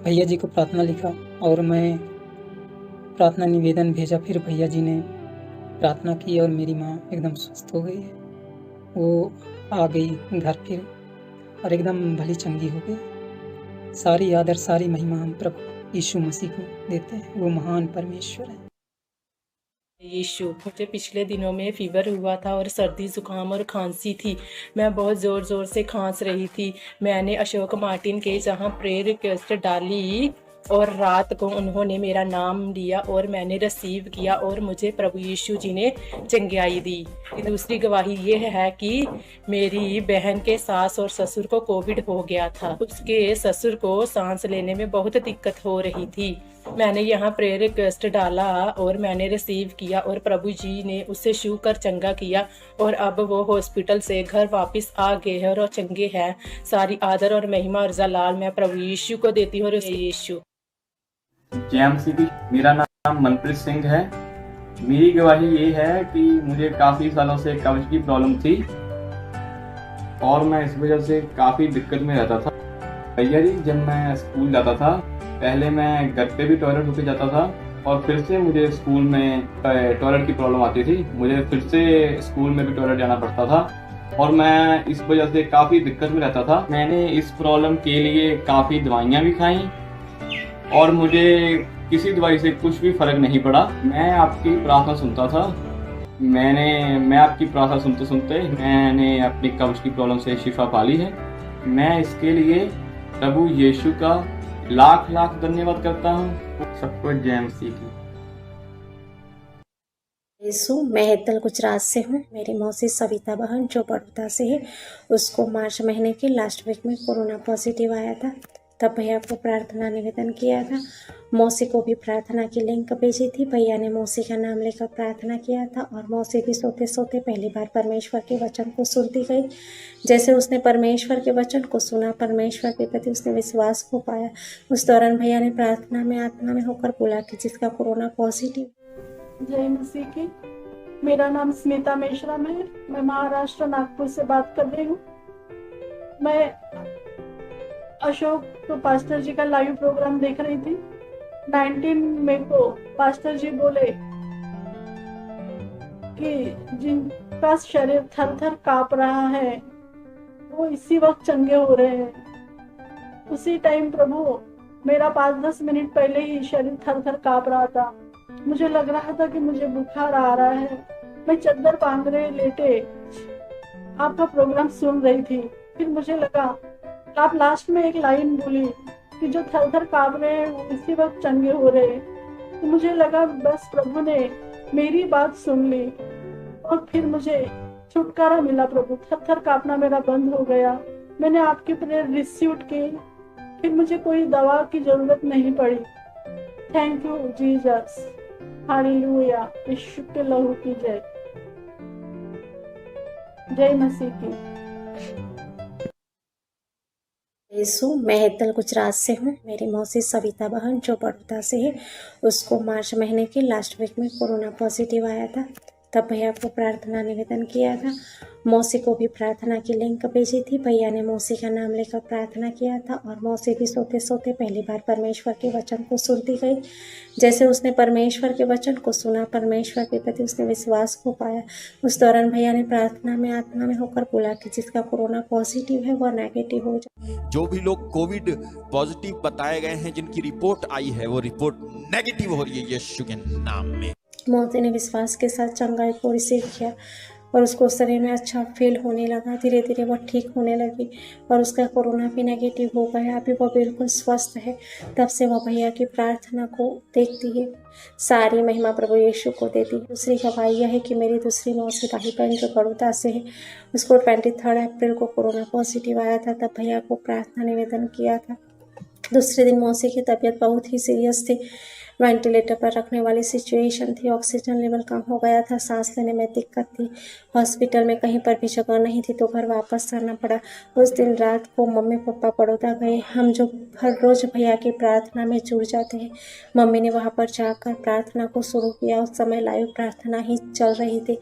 भैया जी को प्रार्थना लिखा और मैं प्रार्थना निवेदन भेजा। फिर भैया जी ने प्रार्थना की और मेरी माँ एकदम स्वस्थ हो गई है। वो आ गई घर फिर और एकदम भली चंगी हो गई। सारी आदर सारी महिमा हम प्रभु यीशु मसीह को देते हैं, वो महान परमेश्वर है। यीशु, मुझे पिछले दिनों में फीवर हुआ था और सर्दी जुकाम और खांसी थी। मैं बहुत ज़ोर ज़ोर से खांस रही थी। मैंने अशोक मार्टिन के जहाँ प्रेयर रिक्वेस्ट डाली और रात को उन्होंने मेरा नाम लिया और मैंने रिसीव किया और मुझे प्रभु यीशु जी ने चंगाई दी। दूसरी गवाही ये है कि मेरी बहन के सास और ससुर को कोविड हो गया था। उसके ससुर को सांस लेने में बहुत दिक्कत हो रही थी। मैंने यहाँ प्रेयर रिक्वेस्ट डाला और मैंने रिसीव किया और प्रभु जी ने उससे छू कर चंगा किया और अब वो हॉस्पिटल से घर वापस आ गए हैं और चंगे हैं। सारी आदर और महिमा और जलाल मैं प्रभु यीशु को देती हूँ। यीशु जय मसीह की। मेरा नाम मनप्रीत सिंह है। मेरी गवाही ये है कि मुझे काफ़ी सालों से कब्ज की प्रॉब्लम थी और मैं इस वजह से काफ़ी दिक्कत में रहता था। भैया जी, जब मैं स्कूल जाता था पहले मैं घर पे भी टॉयलेट होके जाता था और फिर से मुझे स्कूल में टॉयलेट की प्रॉब्लम आती थी। मुझे फिर से स्कूल में भी टॉयलेट जाना पड़ता था और मैं इस वजह से काफ़ी दिक्कत में रहता था। मैंने इस प्रॉब्लम के लिए काफ़ी दवाइयाँ भी खाई और मुझे किसी दवाई से कुछ भी फर्क नहीं पड़ा। मैं आपकी प्रार्थना सुनता था। मैं आपकी प्रार्थना सुनते सुनते मैंने अपनी कब्ज की प्रॉब्लम से शिफा पा ली है। मैं इसके लिए प्रभु यीशु का लाख लाख धन्यवाद करता हूँ। सबको जय मसीह की। यीशु, मैं हेतल गुजरात से हूँ। मेरी मौसी सविता बहन जो बड़ौदा से है, उसको मार्च महीने के लास्ट वीक में कोरोना पॉजिटिव आया था। तब भैया को प्रार्थना निवेदन किया था। मौसी को भी प्रार्थना की लिंक भेजी थी। भैया ने मौसी का नाम लेकर प्रार्थना किया था और मौसी भी सोते सोते पहली बार परमेश्वर के वचन को सुनती गई। जैसे उसने परमेश्वर के वचन को सुना, परमेश्वर के प्रति उसने विश्वास हो पाया। उस दौरान भैया ने प्रार्थना में आत्मा में होकर बोला कि जिसका कोरोना पॉजिटिव। जय मसीह की। मेरा नाम स्मिता मेश्राम है। मैं महाराष्ट्र नागपुर से बात कर रही हूँ। मैं अशोक तो पास्टर जी का लाइव प्रोग्राम देख रही थी। 19 मई को पास्टर जी बोले कि जिनका शरीर थर थर कांप रहा है वो इसी वक्त चंगे हो रहे हैं। उसी टाइम प्रभु मेरा 5-10 मिनट पहले ही शरीर थर थर कांप रहा था। मुझे लग रहा था कि मुझे बुखार आ रहा है। मैं चद्दर बांधे लेटे आपका प्रोग्राम सुन रही थी। फिर मुझे लगा आप लास्ट में एक लाइन बोली कि जो थर थर कांप रहे हैं वो इसी वक्त चंगे हो रहे हैं। तो मुझे लगा बस प्रभु ने मेरी बात सुन ली और फिर मुझे छुटकारा मिला। प्रभु, थर थर कांपना मेरा बंद हो गया। मैंने आपकी प्रेयर रिसीव की। फिर मुझे कोई दवा की जरूरत नहीं पड़ी। Thank you Jesus. हालेलुया। यीशु के लहू की जय। जय मसीह की। यीशु, मैं हेतल गुजरात से हूँ। मेरी मौसी सविता बहन जो बड़ौदा से है, उसको मार्च महीने के लास्ट वीक में कोरोना पॉजिटिव आया था। तब भैया को प्रार्थना निवेदन किया था। मौसी को भी प्रार्थना की लिंक भेजी थी। भैया ने मौसी का नाम लेकर प्रार्थना किया था और मौसी भी सोते सोते पहली बार परमेश्वर के वचन को सुनती गई। जैसे उसने परमेश्वर के वचन को सुना, परमेश्वर के प्रति उसने विश्वास को पाया। उस दौरान भैया ने प्रार्थना में आत्मा में होकर बोला कि जिसका कोरोना पॉजिटिव है वह नेगेटिव हो जाए। जो भी लोग कोविड पॉजिटिव बताए गए हैं, जिनकी रिपोर्ट आई है, वो रिपोर्ट नेगेटिव हो रही है यीशु के नाम में। मौसी ने विश्वास के साथ चंगाई को रिसीव किया और उसको शरीर में अच्छा फील होने लगा। धीरे धीरे वह ठीक होने लगी और उसका कोरोना भी नेगेटिव हो गया। अभी वह बिल्कुल स्वस्थ है। तब से वह भैया की प्रार्थना को देखती है। सारी महिमा प्रभु यीशु को देती है। दूसरी गवाही यह है कि मेरी दूसरी मौसी राही बहन जो बड़ौदा से है, उसको 23 अप्रैल को कोरोना पॉजिटिव आया था। तब भैया को प्रार्थना निवेदन किया था। दूसरे दिन मौसी की तबीयत बहुत ही सीरियस थी। वेंटिलेटर पर रखने वाली सिचुएशन थी। ऑक्सीजन लेवल कम हो गया था। सांस लेने में दिक्कत थी। हॉस्पिटल में कहीं पर भी जगह नहीं थी तो घर वापस आना पड़ा। उस दिन रात को मम्मी पापा बड़ौदा गए। हम जो हर रोज़ भैया की प्रार्थना में जुड़ जाते हैं, मम्मी ने वहाँ पर जाकर प्रार्थना को शुरू किया। उस समय लाइव प्रार्थना ही चल रही थी।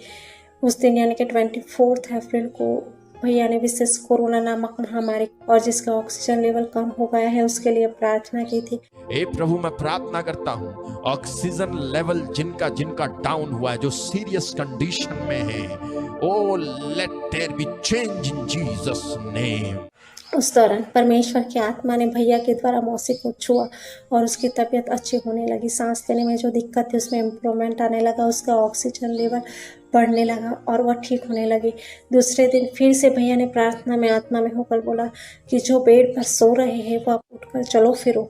उस दिन यानी कि 24 अप्रैल को भैया ने विशेष कोरोना नामक महामारी और जिसका ऑक्सीजन लेवल कम हो गया है उसके लिए प्रार्थना की थी। हे प्रभु, मैं प्रार्थना करता हूँ, ऑक्सीजन लेवल जिनका जिनका डाउन हुआ है, जो सीरियस कंडीशन में है, oh let there be change in Jesus name. उस दौरान परमेश्वर की आत्मा ने भैया के द्वारा मौसी को छुआ और उसकी तबीयत अच्छी होने लगी। सांस लेने में जो दिक्कत थी उसमें इम्प्रूवमेंट आने लगा। उसका ऑक्सीजन लेवल बढ़ने लगा और वह ठीक होने लगी। दूसरे दिन फिर से भैया ने प्रार्थना में आत्मा में होकर बोला कि जो बेड पर सो रहे हैं वह उठकर चलो फिरो।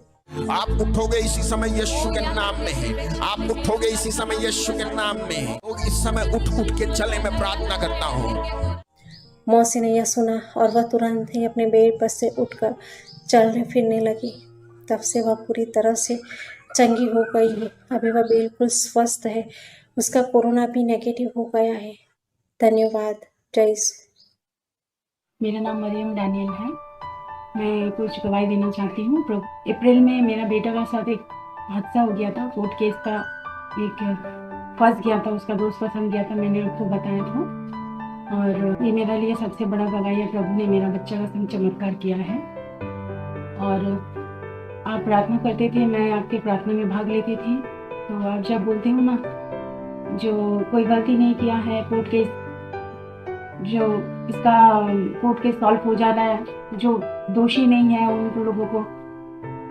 आप उठोगे इसी समय यीशु के नाम में है। आप उठोगे इसी समय यीशु के नाम में है। लोग इस समय उठ उठ के चले, मैं प्रार्थना करता हूँ। मौसी ने यह सुना और वह तुरंत ही अपने बेड पर से उठकर चलने फिरने लगी। तब से वह पूरी तरह से चंगी हो गई है। अभी वह बिल्कुल स्वस्थ है। उसका कोरोना भी नेगेटिव हो गया है। धन्यवाद। जय यीशु। मेरा नाम मरियम डैनियल है। मैं कुछ गवाही देना चाहती हूँ। अप्रैल में मेरा बेटा का साथ एक हादसा हो गया था। कोर्ट केस का एक फंस गया था, उसका दोस्त फंस गया था, मैंने आपको बताया था। और ये मेरे लिए सबसे बड़ा गवाही है, प्रभु ने मेरा बच्चा का संग चमत्कार किया है। और आप प्रार्थना करते थे, मैं आपके प्रार्थना में भाग लेती थी। तो आप जब बोलते हो ना, जो कोई गलती नहीं किया है, कोर्ट केस जो इसका कोर्ट केस सॉल्व हो जा रहा है, जो दोषी नहीं है उन लोगों को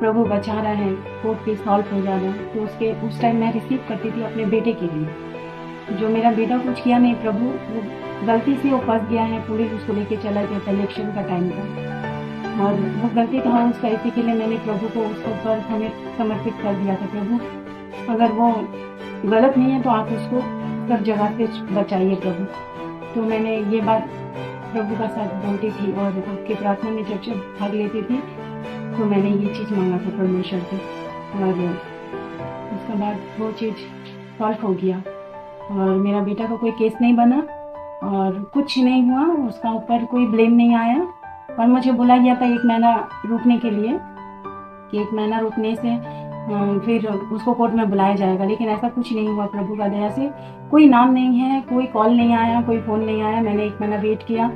प्रभु बचा रहा है, कोर्ट केस सॉल्व हो जा रहा है। तो उसके उस टाइम मैं रिसीव करती थी अपने बेटे के लिए। जो मेरा बेटा कुछ किया नहीं, प्रभु वो गलती से वो फंस गया है, पुलिस उसको लेके चला गया था, इलेक्शन का टाइम था। और वो गलती था उसका, इसी के लिए मैंने प्रभु को उसके ऊपर हमें समर्पित कर दिया था। प्रभु अगर वो गलत नहीं है तो आप उसको सब जगह से बचाइए प्रभु। तो मैंने ये बात प्रभु का साथ बोलती थी और आपकी प्रार्थना में जब भाग लेती थी तो मैंने ये चीज़ मांगा था परमेश्वर से। और उसके बाद वो चीज़ सॉल्व हो गया और मेरा बेटा का कोई केस नहीं बना और कुछ नहीं हुआ, उसका ऊपर कोई ब्लेम नहीं आया। और मुझे बुला गया था 1 महीना रुकने के लिए कि 1 महीना रुकने से फिर उसको कोर्ट में बुलाया जाएगा, लेकिन ऐसा कुछ नहीं हुआ। प्रभु का दया से कोई नाम नहीं है, कोई कॉल नहीं आया, कोई फ़ोन नहीं आया। मैंने 1 महीना वेट किया,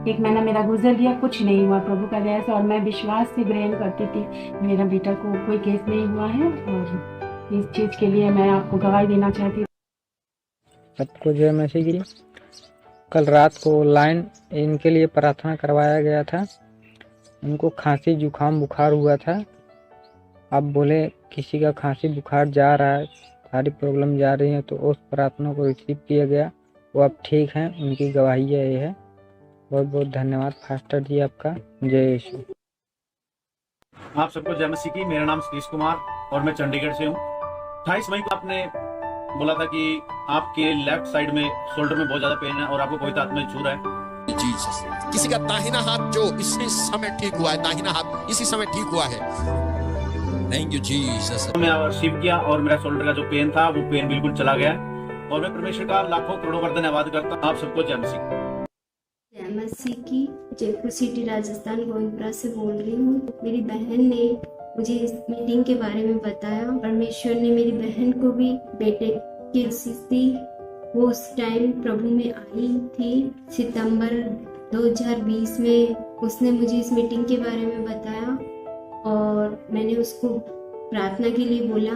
1 महीना मेरा गुजर गया, कुछ नहीं हुआ प्रभु का दया से। और मैं विश्वास से ग्रहण करती थी मेरा बेटा को कोई केस नहीं हुआ है। और इस चीज़ के लिए मैं आपको गवाही देना चाहती हूँ। सबको जय मसीह की। कल रात को ऑनलाइन इनके लिए प्रार्थना करवाया गया था। उनको खांसी जुकाम बुखार हुआ था। अब बोले किसी का खांसी बुखार जा रहा है, सारी प्रॉब्लम जा रही है, तो उस प्रार्थना को रिसीव किया गया। वो अब ठीक हैं, उनकी गवाही ये है। बहुत बहुत धन्यवाद फास्टर जी आपका। जय यीशु। आप सबको जय मसीह की। मेरा नाम सतीश कुमार और मैं चंडीगढ़ से हूँ। 28 मई को आपने बोला था कि आपके लेफ्ट साइड में शोल्डर में बहुत ज्यादा पेन है और आपको पवित्र आत्मा छू रहा है। जीसस, किसी का दाहिना हाथ जो इसी समय ठीक हुआ है, दाहिना हाथ इसी समय ठीक हुआ है। Thank you Jesus. मैं रिसीव किया और मेरा शोल्डर का जो पेन था वो पेन बिल्कुल चला गया और मैं परमेश्वर का लाखों करोड़ों बार धन्यवाद करता हूँ। आप सबको जय मसीह। जय मसीह की। जयपुर सिटी राजस्थान गोविंदपुरा से बोल रही हूँ। मेरी बहन ने मुझे इस मीटिंग के बारे में बताया। परमेश्वर ने मेरी बहन को भी बेटे की आशीष दी। वो उस टाइम प्रभु में आई थी सितंबर 2020 में। उसने मुझे इस मीटिंग के बारे में बताया और मैंने उसको प्रार्थना के लिए बोला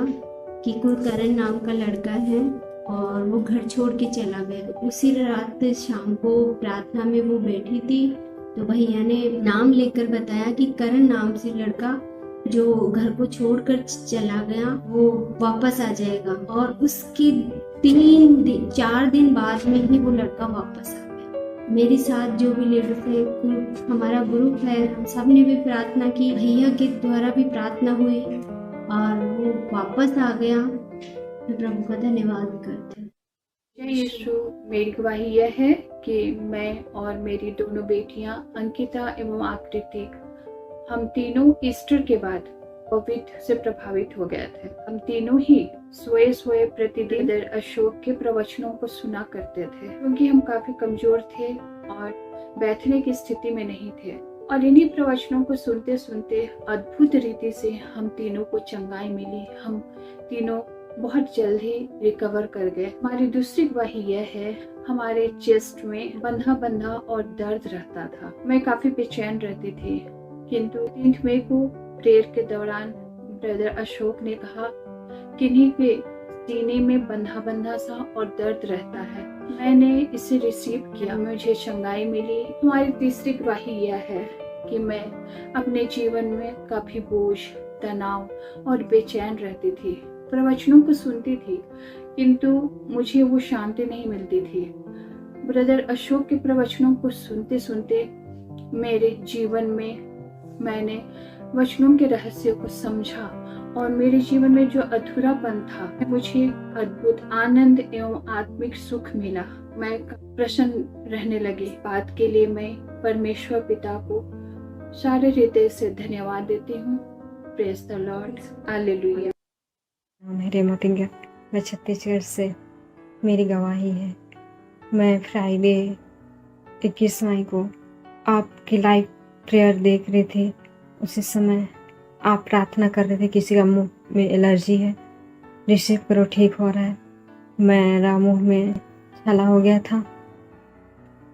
कि कोई करण नाम का लड़का है और वो घर छोड़ के चला गया। उसी रात शाम को प्रार्थना में वो बैठी थी तो भैया ने नाम लेकर बताया कि करण नाम से लड़का जो घर को छोड़कर चला गया वो वापस आ जाएगा। और उसके 4 दिन बाद में ही वो लड़का वापस आ गया। मेरे साथ जो भी लेडीज है, हमारा ग्रुप है, हम सब ने भी प्रार्थना की, भैया के द्वारा भी प्रार्थना हुई और वो वापस आ गया। मैं प्रभु का धन्यवाद करती हूँ। जय यीशु। मेरी गवाही यह है कि मैं और मेरी दोनों बेटियां अंकिता एवं आकृति, हम तीनों ईस्टर के बाद कोविड से प्रभावित हो गए थे। हम तीनों ही सोए प्रतिदिन अशोक के प्रवचनों को सुना करते थे क्योंकि हम काफी कमजोर थे और बैठने की स्थिति में नहीं थे। और इन्हीं प्रवचनों को सुनते सुनते अद्भुत रीति से हम तीनों को चंगाई मिली। हम तीनों बहुत जल्द ही रिकवर कर गए। हमारी दूसरी गवाही यह है, हमारे चेस्ट में बंधा और दर्द रहता था। मैं काफी बेचैन रहती थी, किंतु 3 मई को प्रेयर के दौरान ब्रदर अशोक ने कहा किन्हीं के सीने में बंधा सा और दर्द रहता है। मैंने इसे रिसीव किया, मुझे चंगाई मिली। हमारी तीसरी गवाही यह है कि मैं अपने जीवन में काफी बोझ, तनाव और बेचैन रहती थी। प्रवचनों को सुनती थी किंतु मुझे वो शांति नहीं मिलती थी। ब्रदर अशोक के प्रवचनों को सुनते सुनते मेरे जीवन में मैंने वचनों के रहस्य को समझा और मेरे जीवन में जो अधूरापन था, मुझे अद्भुत आनंद एवं आत्मिक सुख मिला। मैं प्रसन्न रहने लगी। बात के लिए मैं परमेश्वर पिता को सारे हृदय से धन्यवाद देती हूँ। Praise the Lord, hallelujah. मेरे मोतिंगा, मैं छत्तीसगढ़ से। मेरी गवाही है, मैं फ्राइडे 21 मई को आपकी लाइव प्रेयर देख रही थी। उसी समय आप प्रार्थना कर रहे थे किसी का मुंह में एलर्जी है, रिसीव करो, ठीक हो रहा है। मेरा मुंह में छाला हो गया था।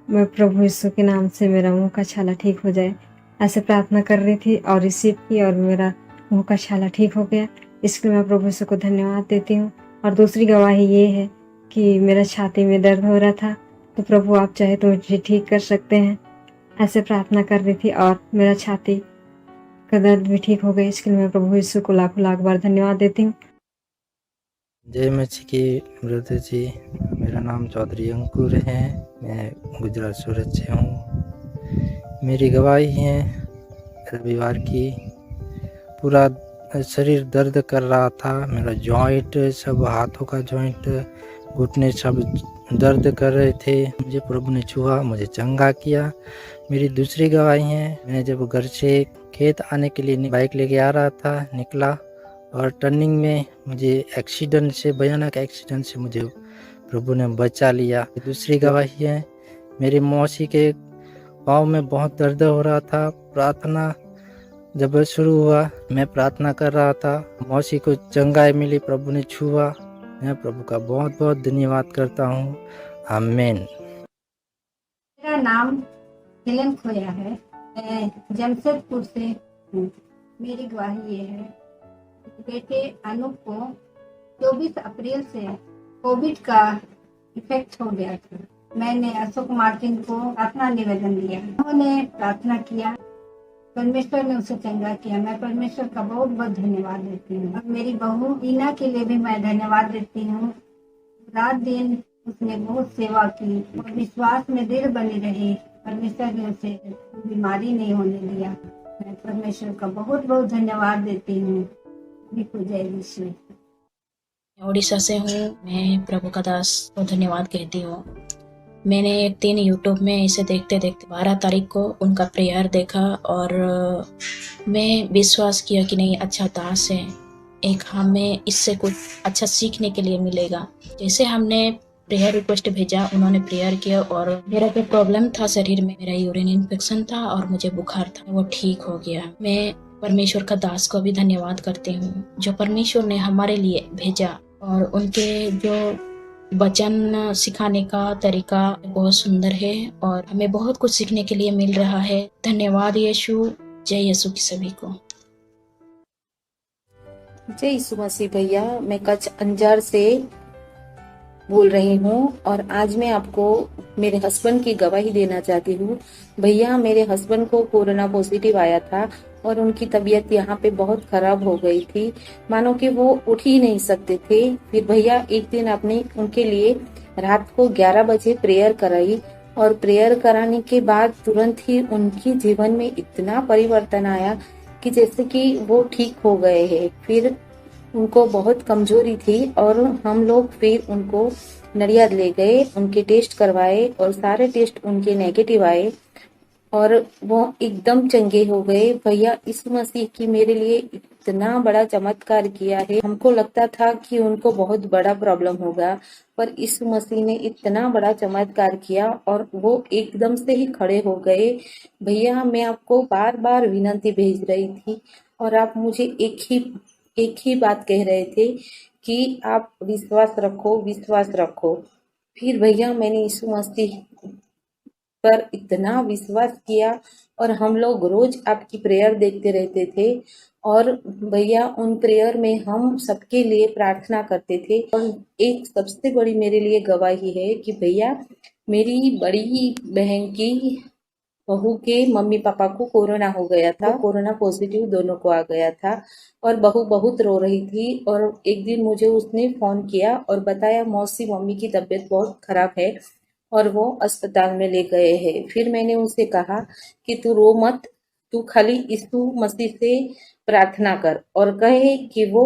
मैं प्रभु यीशु के नाम से मेरा मुंह का छाला ठीक हो जाए ऐसे प्रार्थना कर रही थी और रिसीव की और मेरा मुंह का छाला ठीक हो गया। इसके लिए मैं प्रभु यीशु को धन्यवाद देती हूँ। और दूसरी गवाही ये है कि मेरा छाती में दर्द हो रहा था, तो प्रभु आप चाहे तो मुझे ठीक कर सकते हैं ऐसे प्रार्थना कर रही थी और मेरा छाती का दर्द भी ठीक हो गया। इसके लिए मैं प्रभु यीशु को लाखों लाख बार धन्यवाद देती हूँ। जय मसीह की ब्रदर जी, मेरा नाम चौधरी अंकुर है, मैं गुजरात सूरत से हूँ। मेरी गवाही है, रविवार की पूरा शरीर दर्द कर रहा था। मेरा जॉइंट, सब हाथों का जॉइंट, घुटने सब दर्द कर रहे थे। मुझे प्रभु ने छुआ, मुझे चंगा किया। मेरी दूसरी गवाही है, मैं जब घर से खेत आने के लिए बाइक लेके आ रहा था, निकला और टर्निंग में मुझे एक्सीडेंट से, भयानक एक्सीडेंट से मुझे प्रभु ने बचा लिया। दूसरी गवाही है, मेरी मौसी के पाँव में बहुत दर्द हो रहा था। प्रार्थना जब शुरू हुआ, मैं प्रार्थना कर रहा था, मौसी को चंगाई मिली, प्रभु ने छुआ। मैं प्रभु का बहुत बहुत धन्यवाद करता हूँ। आमीन। मेरा नाम हेलन खोया है, मैं जमशेदपुर से हूँ। मेरी गवाही ये है, बेटे अनूप को 24 अप्रैल से कोविड का इफेक्ट हो गया था। मैंने अशोक मार्टिन को प्रार्थना निवेदन दिया, उन्होंने प्रार्थना किया, परमेश्वर ने उसे चंगा किया। मैं परमेश्वर का बहुत बहुत धन्यवाद देती हूँ। और मेरी बहू टीना के लिए भी मैं धन्यवाद देती हूँ। रात दिन उसने बहुत सेवा की और विश्वास में दृढ़ बनी रही। परमेश्वर ने उसे बीमारी नहीं होने दिया। मैं परमेश्वर का बहुत बहुत धन्यवाद देती हूँ। जय यीशु। उड़ीसा से हूँ। मैं प्रभु का दास को धन्यवाद कहती हूँ। मैंने एक दिन यूट्यूब में इसे देखते देखते 12 तारीख को उनका प्रेयर देखा और मैं विश्वास किया कि नहीं, अच्छा दास है, एक हमें इससे कुछ अच्छा सीखने के लिए मिलेगा। जैसे हमने प्रेयर रिक्वेस्ट भेजा, उन्होंने प्रेयर किया और मेरा जो प्रॉब्लम था शरीर में, मेरा यूरिन इन्फेक्शन था और मुझे बुखार था, वो ठीक हो गया। मैं परमेश्वर का दास को भी धन्यवाद करती हूँ जो परमेश्वर ने हमारे लिए भेजा और उनके जो वचन सिखाने का तरीका बहुत सुंदर है और हमें बहुत कुछ सीखने के लिए मिल रहा है। धन्यवाद यीशु। जय यीशु की सभी को। जय यीशु मसीह। भैया मैं कच्छ अंजार से बोल रही हूँ और आज मैं आपको मेरे हस्बैंड की गवाही देना चाहती हूँ। भैया मेरे हस्बैंड को कोरोना पॉजिटिव आया था और उनकी तबीयत यहाँ पे बहुत खराब हो गई थी, मानो कि वो उठ ही नहीं सकते थे। फिर भैया एक दिन आपने उनके लिए रात को 11 बजे प्रेयर कराई और प्रेयर कराने के बाद तुरंत ही उनकी जीवन में इतना परिवर्तन आया कि जैसे कि वो ठीक हो गए हैं। फिर उनको बहुत कमजोरी थी और हम लोग फिर उनको नडियाद ले गए, उनके टेस्ट करवाए और सारे टेस्ट उनके नेगेटिव आए और वो एकदम चंगे हो गए। भैया यीशु मसीह की मेरे लिए इतना बड़ा चमत्कार किया है। हमको लगता था कि उनको बहुत बड़ा प्रॉब्लम होगा, पर यीशु मसीह ने इतना बड़ा चमत्कार किया और वो एकदम से ही खड़े हो गए। भैया मैं आपको बार बार विनती भेज रही थी और आप मुझे एक ही बात कह रहे थे कि आप विश्वास रखो, विश्वास रखो। फिर भैया मैंने यीशु मसीह पर इतना विश्वास किया और हम लोग रोज आपकी प्रेयर देखते रहते थे और भैया उन प्रेयर में हम सबके लिए प्रार्थना करते थे। और एक सबसे बड़ी मेरे लिए गवाही है कि भैया मेरी बड़ी बहन की बहू के मम्मी पापा को कोरोना हो गया था, कोरोना पॉजिटिव दोनों को आ गया था और बहू बहुत रो रही थी और एक दिन मुझे उसने फोन किया और बताया मौसी मम्मी की तबीयत बहुत खराब है और वो अस्पताल में ले गए हैं। फिर मैंने उनसे कहा कि तू रो मत, तू खाली यीशु मसीह से प्रार्थना कर और कहे कि वो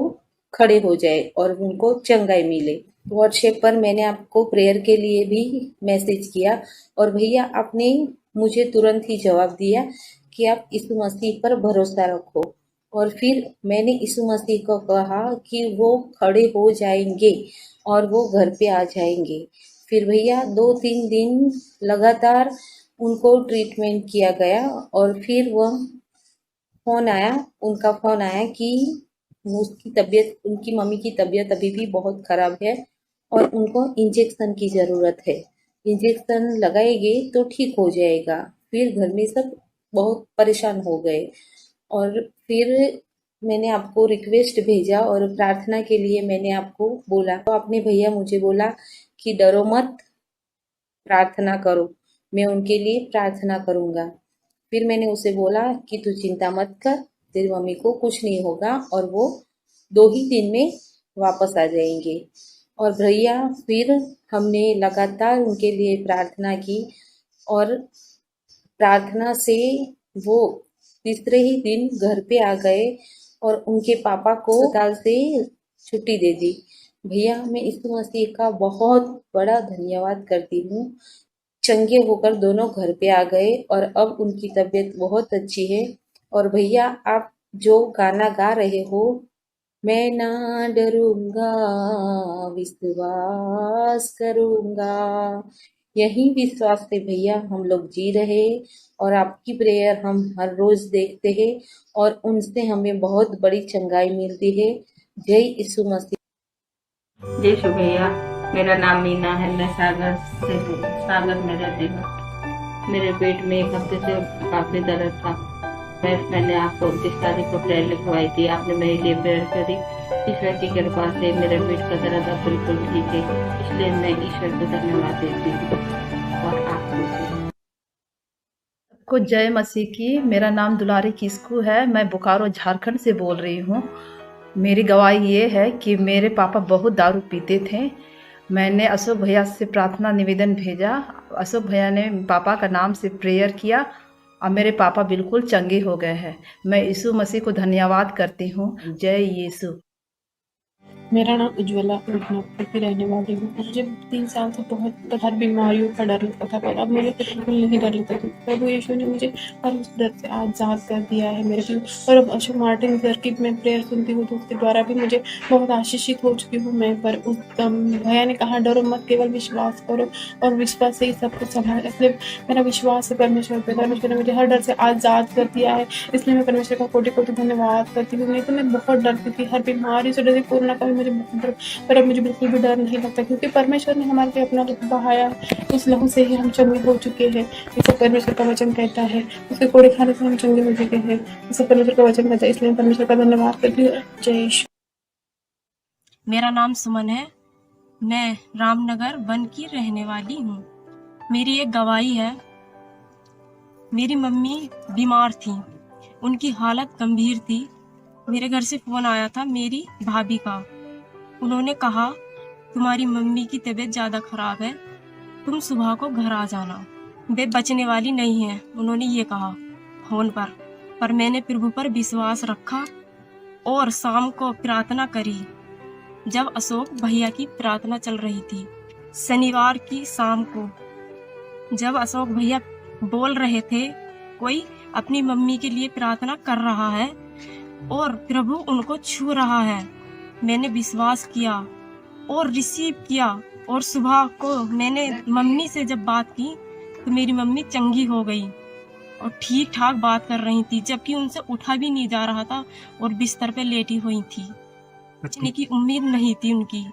खड़े हो जाए और उनको चंगाई मिले। व्हाट्सएप पर मैंने आपको प्रेयर के लिए भी मैसेज किया और भैया आपने मुझे तुरंत ही जवाब दिया कि आप यीशु मसीह पर भरोसा रखो। और फिर मैंने यीशु मसीह को कहा कि वो खड़े हो जाएंगे और वो घर पे आ जाएंगे। फिर भैया 2-3 दिन लगातार उनको ट्रीटमेंट किया गया और फिर वह उनका फोन आया कि उनकी मम्मी की तबीयत अभी भी बहुत खराब है और उनको इंजेक्शन की ज़रूरत है, इंजेक्शन लगाएंगे तो ठीक हो जाएगा। फिर घर में सब बहुत परेशान हो गए और फिर मैंने आपको रिक्वेस्ट भेजा और प्रार्थना के लिए मैंने आपको बोला तो आपने भैया मुझे बोला कि डरो मत, प्रार्थना करो, मैं उनके लिए प्रार्थना करूँगा। फिर मैंने उसे बोला कि तू चिंता मत कर, तेरी मम्मी को कुछ नहीं होगा और वो 2 ही दिन में वापस आ जाएंगे। और भैया फिर हमने लगातार उनके लिए प्रार्थना की और प्रार्थना से वो तीसरे ही दिन घर पे आ गए और उनके पापा को अस्पताल से छुट्टी दे दी। भैया मैं यीशु मसीह का बहुत बड़ा धन्यवाद करती हूँ। चंगे होकर दोनों घर पे आ गए और अब उनकी तबीयत बहुत अच्छी है। और भैया आप जो गाना गा रहे हो, मैं ना डरूंगा विश्वास करूंगा, यही विश्वास से भैया हम लोग जी रहे और आपकी प्रेयर हम हर रोज देखते हैं और उनसे हमें बहुत बड़ी चंगाई मिलती है। जय यीशु मसीह। जय शु भैया, मेरा नाम मीना है, मैं सागर में रहती हूँ। मेरे पेट में 1 हफ्ते से काफी दर्द था। मैंने आपको 29 तारीख को प्रेयर लिखवाई थी, आपने मेरे लिए प्रेयर करी। ईश्वर की कृपा से मेरे पेट का दर्द अब बिल्कुल ठीक है, इसलिए मैं ईश्वर को धन्यवाद देती हूँ। और आपको जय मसीह की। मेरा नाम दुलारी किस्कू है, मैं बोकारो झारखंड से बोल रही हूँ। मेरी गवाही ये है कि मेरे पापा बहुत दारू पीते थे। मैंने अशोक भैया से प्रार्थना निवेदन भेजा, अशोक भैया ने पापा का नाम से प्रेयर किया और मेरे पापा बिल्कुल चंगे हो गए हैं। मैं यीशु मसीह को धन्यवाद करती हूँ। जय यीशु। मेरा नाम उज्ज्वला रूपनगर की रहने वाली हूँ। मुझे 3 साल से बहुत हर बीमारियों का डर लगता था, पर अब मुझे बिल्कुल नहीं डर लगता था। प्रभु यीशु ने मुझे हर उस डर से आज़ाद कर दिया है मेरे को। और अब अशोक मार्टिन सर की मैं प्रेयर सुनती हूँ तो उसके द्वारा भी मुझे बहुत आशीषित हो चुकी हूँ मैं। पर उस भैया ने कहा डरो मत, केवल विश्वास करो और विश्वास से ही सब कुछ संभला। इसलिए मेरा विश्वास है परमेश्वर पे। परमेश्वर ने मुझे हर डर से आज़ाद कर दिया है, इसलिए मैं परमेश्वर का कोटि कोटि धन्यवाद करती हूँ। नहीं तो मैं बहुत डरती थी, हर बीमारी से डरती। कोरोना का भी मुझे पर अब मुझे बिल्कुल भी डर नहीं लगता, क्योंकि परमेश्वर ने हमारे लिए अपना लहू बहाया, उस लहू से ही हम चंगे हो चुके हैं। जैसे परमेश्वर का वचन कहता है, उसके कोड़े खाने से हम चंगे हो चुके हैं, जैसे परमेश्वर का वचन कहता है। इसलिए परमेश्वर का धन्यवाद करती हूँ। जय यीशु। मेरा नाम सुमन है, मैं रामनगर वन की रहने वाली हूँ। मेरी एक गवाही है। मेरी मम्मी बीमार थी, उनकी हालत गंभीर थी। मेरे घर से फ़ोन आया था मेरी भाभी का। उन्होंने कहा तुम्हारी मम्मी की तबीयत ज़्यादा ख़राब है, तुम सुबह को घर आ जाना, वे बचने वाली नहीं है, उन्होंने ये कहा फ़ोन पर मैंने प्रभु पर विश्वास रखा और शाम को प्रार्थना करी। जब अशोक भैया की प्रार्थना चल रही थी शनिवार की शाम को, जब अशोक भैया बोल रहे थे कोई अपनी मम्मी के लिए प्रार्थना कर रहा है और प्रभु उनको छू रहा है, मैंने विश्वास किया और रिसीव किया। और सुबह को मैंने मम्मी से जब बात की तो मेरी मम्मी चंगी हो गई और ठीक ठाक बात कर रही थी, जबकि उनसे उठा भी नहीं जा रहा था और बिस्तर पे लेटी हुई थी। बचने की उम्मीद नहीं थी उनकी।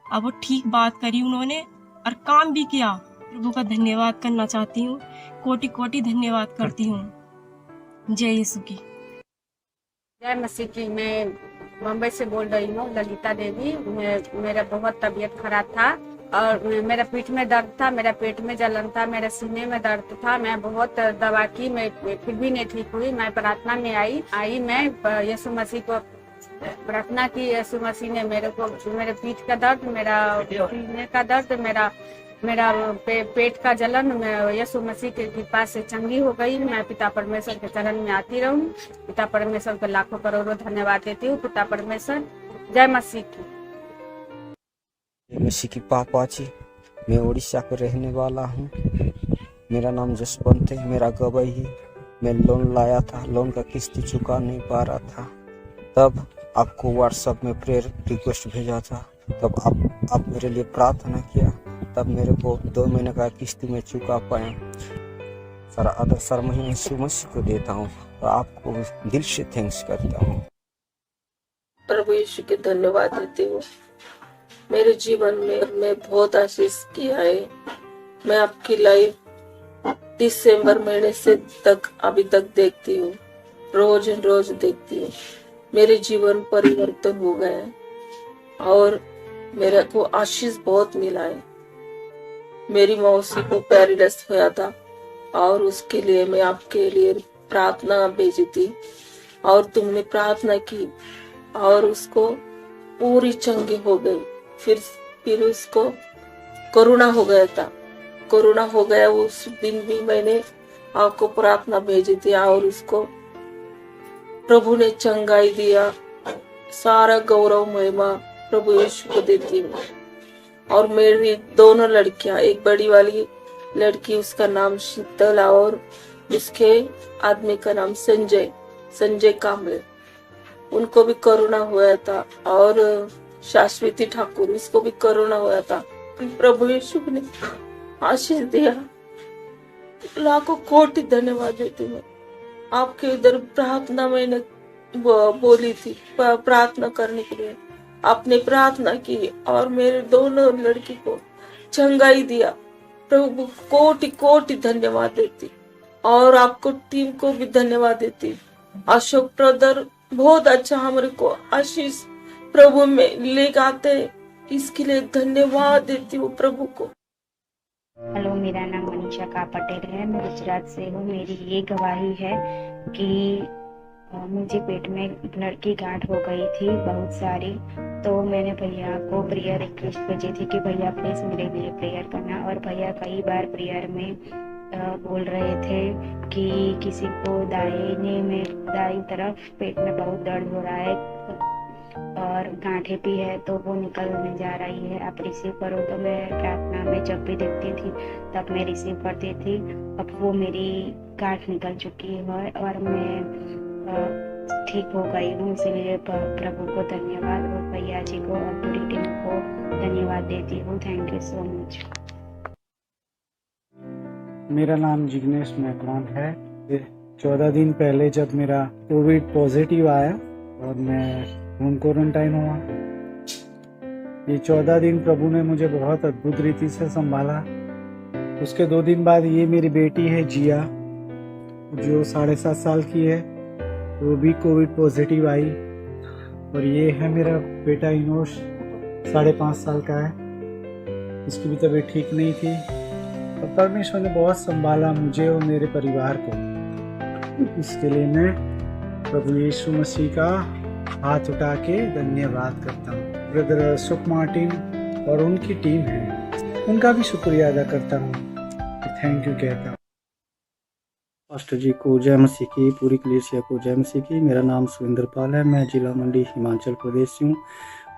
अब वो ठीक बात करी उन्होंने और काम भी किया। प्रभु का धन्यवाद करना चाहती हूँ, कोटि कोटि धन्यवाद करती हूँ। जय यीशु की। जय मसीह की। मैं मुंबई से बोल रही हूँ, ललिता देवी। मेरा बहुत तबीयत खराब था और मेरा पीठ में दर्द था, मेरा पेट में जलन था, मेरे सीने में दर्द था। मैं बहुत दवा की, मैं फिर भी नहीं ठीक हुई। मैं प्रार्थना में आई मैं यीशु मसीह को प्रार्थना की। यीशु मसीह ने मेरे पीठ का दर्द, मेरा सीने का दर्द, मेरा पेट का जलन, मैं यीशु मसीह के कृपा से चंगी हो गई। मैं पिता परमेश्वर के चरण में आती रहूं। पिता परमेश्वर को लाखों करोड़ों धन्यवाद देती हूँ। पिता परमेश्वर। जय मसीह की। जय मसीह की पापा जी। मैं उड़ीसा का रहने वाला हूँ। मेरा नाम जसवंत है। मेरा गवाही है, मैं लोन लाया था, लोन का किस्त चुका नहीं पा रहा था, तब आपको व्हाट्सएप में प्रेयर रिक्वेस्ट भेजा था, तब आप मेरे लिए प्रार्थना किया, तब मेरे को 2 महीने का किस्त में चुका पाया। सारा आदर सर मैं यीशु मसीह को देता हूँ और आपको दिल से थैंक्स करता हूँ। प्रभु यीशु के धन्यवाद देती हूँ। मेरे जीवन में मैं बहुत आशीष किया है। मैं आपकी लाइव दिसंबर महीने से तक अभी तक देखती हूँ, रोज रोज देखती हूँ। मेरे जीवन परिवर्तन हो गए हैं और मेरे को आशीष बहुत मिला है। मेरी मौसी को पैरालिसिस हुआ था और उसके लिए मैं आपके लिए प्रार्थना भेजी थी और तुमने प्रार्थना की और उसको पूरी चंगी हो गई। फिर उसको कोरोना हो गया था। कोरोना हो गया उस दिन भी मैंने आपको प्रार्थना भेजी थी और उसको प्रभु ने चंगाई दिया। सारा गौरव महिमा प्रभु यीशु को देती हूँ। और मेरी 2 लड़कियां, एक बड़ी वाली लड़की उसका नाम शीतल और उसके आदमी का नाम संजय कामले, उनको भी कोरोना हुआ था। और शाश्वती ठाकुर, उसको भी कोरोना हुआ था। प्रभु यीशु ने आशीष दिया। लाखों कोटि धन्यवाद देती हूँ। आपके इधर प्रार्थना मैंने बोली थी, प्रार्थना करने के लिए आपने प्रार्थना की और मेरे 2 लड़की को चंगाई दिया। प्रभु कोटि कोटि धन्यवाद देती और आपको टीम को भी धन्यवाद देती। अशोक ब्रदर बहुत अच्छा हमारे को आशीष प्रभु में लेकर आते, इसके लिए धन्यवाद देती हूँ प्रभु को। हेलो, मेरा नाम मनीषा का पटेल है, मैं गुजरात से हूँ। मेरी ये गवाही है कि मुझे पेट में ब्लड की गांठ हो गई थी बहुत सारी, तो मैंने भैया को प्रेयर रिक्वेस्ट भेजी थी कि भैया प्लीज़ मेरे लिए प्रेयर करना। और भैया कई बार प्रेयर में बोल रहे थे कि किसी को दाई तरफ पेट में बहुत दर्द हो रहा है और गांठे भी है तो वो निकलने जा रही है, आप रिसीव करो। तो मैं प्रार्थना में जब भी देखती थी तब मैं रिसीव करती थी। अब वो मेरी गांठ निकल चुकी है और मैं ठीक हो गई हूँ, इसलिए प्रभु को धन्यवाद और भैया जी को और पूरी टीम को धन्यवाद देती हूँ। Thank you so much. मेरा नाम जिग्नेश मैकलॉन है। 14 दिन पहले जब मेरा कोविड पॉजिटिव आया और मैं होम क्वारंटाइन हुआ, ये 14 दिन प्रभु ने मुझे बहुत अद्भुत रीति से संभाला। उसके 2 दिन बाद ये मेरी बेटी है जिया, जो 7.5 साल की है, वो भी कोविड पॉजिटिव आई। और ये है मेरा बेटा इनोश, 5.5 साल का है। इसकी भी तबीयत ठीक नहीं थी और परमेश्वर ने बहुत संभाला मुझे और मेरे परिवार को। इसके लिए मैं प्रभु यीशु मसीह का हाथ उठा के धन्यवाद करता हूँ। ब्रदर अशोक मार्टिन और उनकी टीम है, उनका भी शुक्रिया अदा करता हूँ, थैंक यू कहता हूँ। पास्टर जी को जय मसीह की, पूरी कलीसिया को जय मसीह की। मेरा नाम सुरेंद्र पाल है, मैं जिला मंडी हिमाचल प्रदेश से हूँ।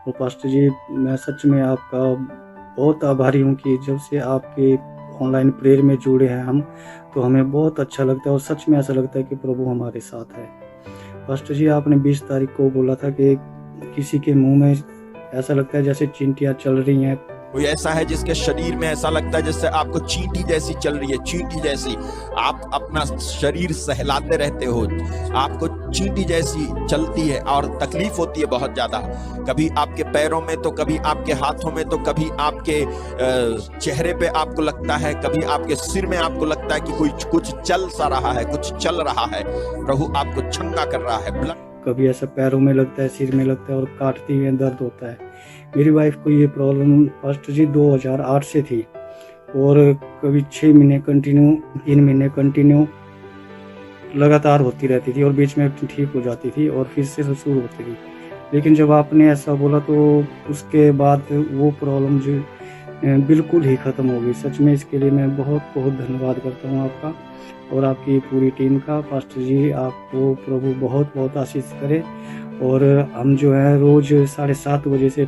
और पास्टर जी, मैं सच में आपका बहुत आभारी हूँ कि जब से आपके ऑनलाइन प्रेयर में जुड़े हैं हम, तो हमें बहुत अच्छा लगता है और सच में ऐसा लगता है कि प्रभु हमारे साथ है। पास्टर जी, आपने 20 तारीख को बोला था कि किसी के मुंह में ऐसा लगता है जैसे चींटियाँ चल रही हैं। कोई ऐसा है जिसके शरीर में ऐसा लगता है जैसे आपको चींटी जैसी चल रही है, चींटी जैसी आप अपना शरीर सहलाते रहते हो, आपको चींटी जैसी चलती है और तकलीफ होती है बहुत ज्यादा। कभी आपके पैरों में तो कभी आपके हाथों में तो कभी आपके चेहरे पे आपको लगता है, कभी आपके सिर में आपको लगता है कि कुछ चल सा रहा है, कुछ चल रहा है। प्रभु आपको चंगा कर रहा है। कभी ऐसा पैरों में लगता है, सिर में लगता है और काटती हुई दर्द होता है। मेरी वाइफ को ये प्रॉब्लम पास्टर जी 2008 से थी और कभी 6 महीने कंटिन्यू, 3 महीने कंटिन्यू लगातार होती रहती थी और बीच में ठीक हो जाती थी और फिर से शुरू होती थी। लेकिन जब आपने ऐसा बोला तो उसके बाद वो प्रॉब्लम जो बिल्कुल ही ख़त्म हो गई। सच में इसके लिए मैं बहुत बहुत धन्यवाद करता हूँ आपका और आपकी पूरी टीम का। पास्टर जी, आपको प्रभु बहुत बहुत आशीष करे। और हम जो है रोज़ 7:30 बजे से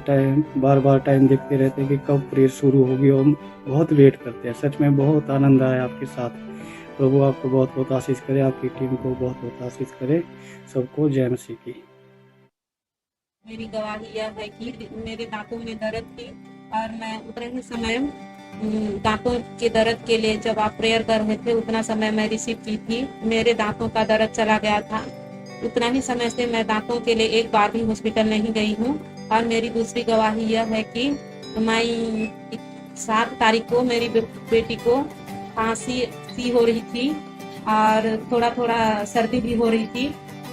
बार बार टाइम देखते रहते हैं कि कब प्रेयर शुरू होगी और हम बहुत वेट करते हैं। सच में बहुत आनंद आया आपके साथ। प्रभु आपको बहुत बहुत आशीष करे, आपकी टीम को बहुत बहुत आशीष करे। सबको जय मसीह की। मेरी गवाही यह है कि मेरे दांतों में दर्द थी और मैं उतने ही समय दांतों के दर्द के लिए जब आप प्रेयर कर रहे थे उतना समय मैं रिसीव की थी। मेरे दांतों का दर्द चला गया था। उतना ही समय से मैं दांतों के लिए एक बार भी हॉस्पिटल नहीं गई हूँ। और मेरी दूसरी गवाही यह है कि मैं 7 तारीख को मेरी बेटी को खांसी हो रही थी और थोड़ा थोड़ा सर्दी भी हो रही थी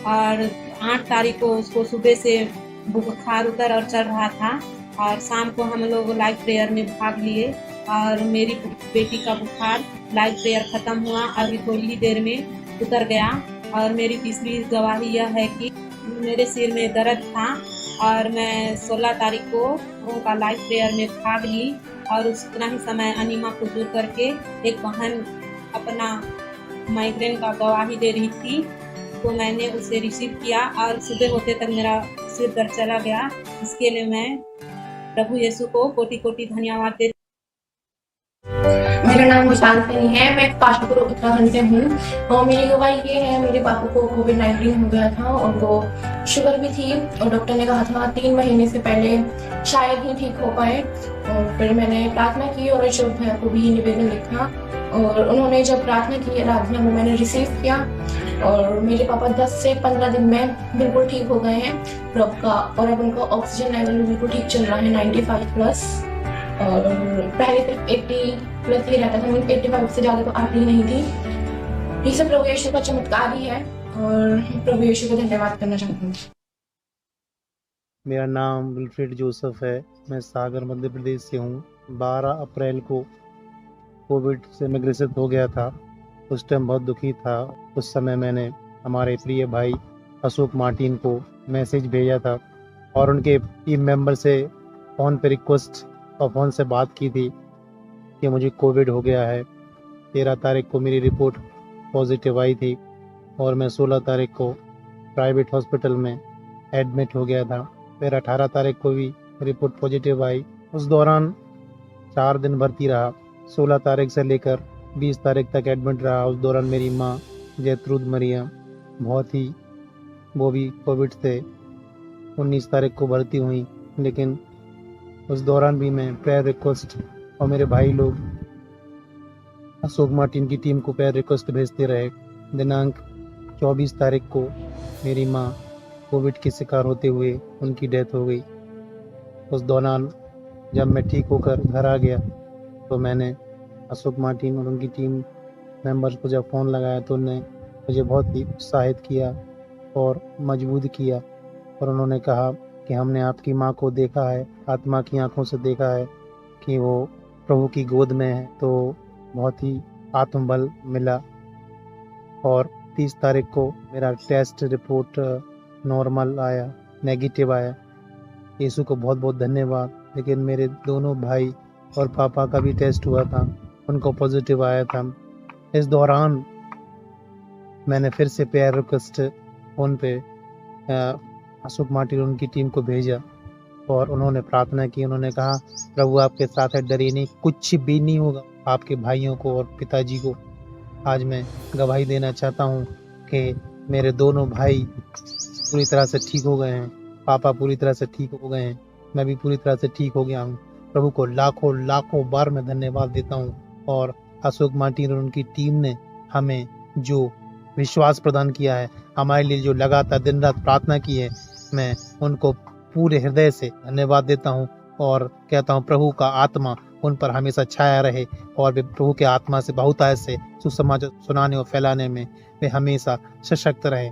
और 8 तारीख को उसको सुबह से बुखार उतर और चढ़ रहा था और शाम को हम लोग लाइव प्रेयर में भाग लिए और मेरी बेटी का बुखार लाइव प्रेयर खत्म हुआ, अभी थोड़ी ही देर में उतर गया। और मेरी तीसरी गवाही यह है कि मेरे सिर में दर्द था और मैं 16 तारीख को उनका लाइव प्रेयर में भाग ली और उतना ही समय अनिमा को दूर करके एक बहन अपना माइग्रेन का गवाही दे रही थी, तो मैंने उसे रिसीव किया और सुबह होते तक मेरा सिर दर्द चला गया। इसके लिए मैं प्रभु यीशु को कोटि कोटि धन्यवाद देती। मेरा नाम शांतनी है, मैं काशीपुर उत्तराखंड से हूँ और मेरी गवाही ये है, मेरे पापा को कोविड-19 हो गया था और उनको शुगर भी थी और डॉक्टर ने कहा था 3 महीने से पहले शायद ही ठीक हो पाए। और फिर मैंने प्रार्थना की और अशोक भैया को भी निवेदन लिखा और उन्होंने जब प्रार्थना की आराधना में मैंने रिसीव किया और मेरे पापा 10 से 15 दिन में बिल्कुल ठीक हो गए हैं प्रभु का। और अब उनका ऑक्सीजन लेवल बिल्कुल ठीक चल रहा है 95+। और पहले सिर्फ 80+ ही रहता था, 85 से ज़्यादा तो आती ही नहीं थी। ये सब प्रभु यीशु का चमत्कार ही है और प्रभु यीशु को धन्यवाद करना चाहती हूँ। मेरा नाम विल्फ्रेड जोसेफ है, मैं सागर मध्य प्रदेश से हूँ। 12 अप्रैल को कोविड से मैं ग्रसित हो गया था। उस टाइम बहुत दुखी था। उस समय मैंने हमारे प्रिय भाई अशोक मार्टिन को मैसेज भेजा था और उनके टीम मेंबर से फ़ोन पे रिक्वेस्ट और फ़ोन से बात की थी कि मुझे कोविड हो गया है। 13 तारीख को मेरी रिपोर्ट पॉजिटिव आई थी और मैं 16 तारीख को प्राइवेट हॉस्पिटल में एडमिट हो गया था। फिर 18 तारीख को भी रिपोर्ट पॉजिटिव आई। उस दौरान 4 दिन भर्ती रहा। 16 तारीख से लेकर 20 तारीख तक एडमिट रहा। उस दौरान मेरी माँ जयत्रुद मरियम वो भी कोविड से 19 तारीख को भर्ती हुई। लेकिन उस दौरान भी मैं प्रेयर रिक्वेस्ट और मेरे भाई लोग अशोक मार्टिन की टीम को प्रेयर रिक्वेस्ट भेजते रहे। दिनांक 24 तारीख को मेरी माँ कोविड के शिकार होते हुए उनकी डेथ हो गई। उस दौरान जब मैं ठीक होकर घर आ गया तो मैंने अशोक मार्टिन और उनकी टीम मेंबर्स को जब फ़ोन लगाया तो उन्होंने मुझे बहुत ही उत्साहित किया और मजबूत किया और उन्होंने कहा कि हमने आपकी माँ को देखा है, आत्मा की आंखों से देखा है कि वो प्रभु की गोद में है। तो बहुत ही आत्मबल मिला और 30 तारीख को मेरा टेस्ट रिपोर्ट नॉर्मल आया, नेगेटिव आया। यीशु को बहुत बहुत धन्यवाद। लेकिन मेरे दोनों भाई और पापा का भी टेस्ट हुआ था, उनको पॉजिटिव आया था। इस दौरान मैंने फिर से प्रेयर रिक्वेस्ट फ़ोन पे अशोक मार्टिन उनकी टीम को भेजा और उन्होंने प्रार्थना की। उन्होंने कहा प्रभु आपके साथ है, डरिए नहीं, कुछ भी नहीं होगा। आपके भाइयों को और पिताजी को आज मैं गवाही देना चाहता हूँ कि मेरे दोनों भाई पूरी तरह से ठीक हो गए हैं, पापा पूरी तरह से ठीक हो गए हैं, मैं भी पूरी तरह से ठीक हो गया हूँ। प्रभु को लाखों लाखों बार मैं धन्यवाद देता हूँ। और अशोक मार्टिन और उनकी टीम ने हमें जो विश्वास प्रदान किया है, हमारे लिए जो लगातार दिन रात प्रार्थना की है, मैं उनको पूरे हृदय से धन्यवाद देता हूँ और कहता हूँ प्रभु का आत्मा उन पर हमेशा छाया रहे और वे प्रभु के आत्मा से बहुतायत से सुसमाचार सुनाने और फैलाने में वे हमेशा सशक्त रहे।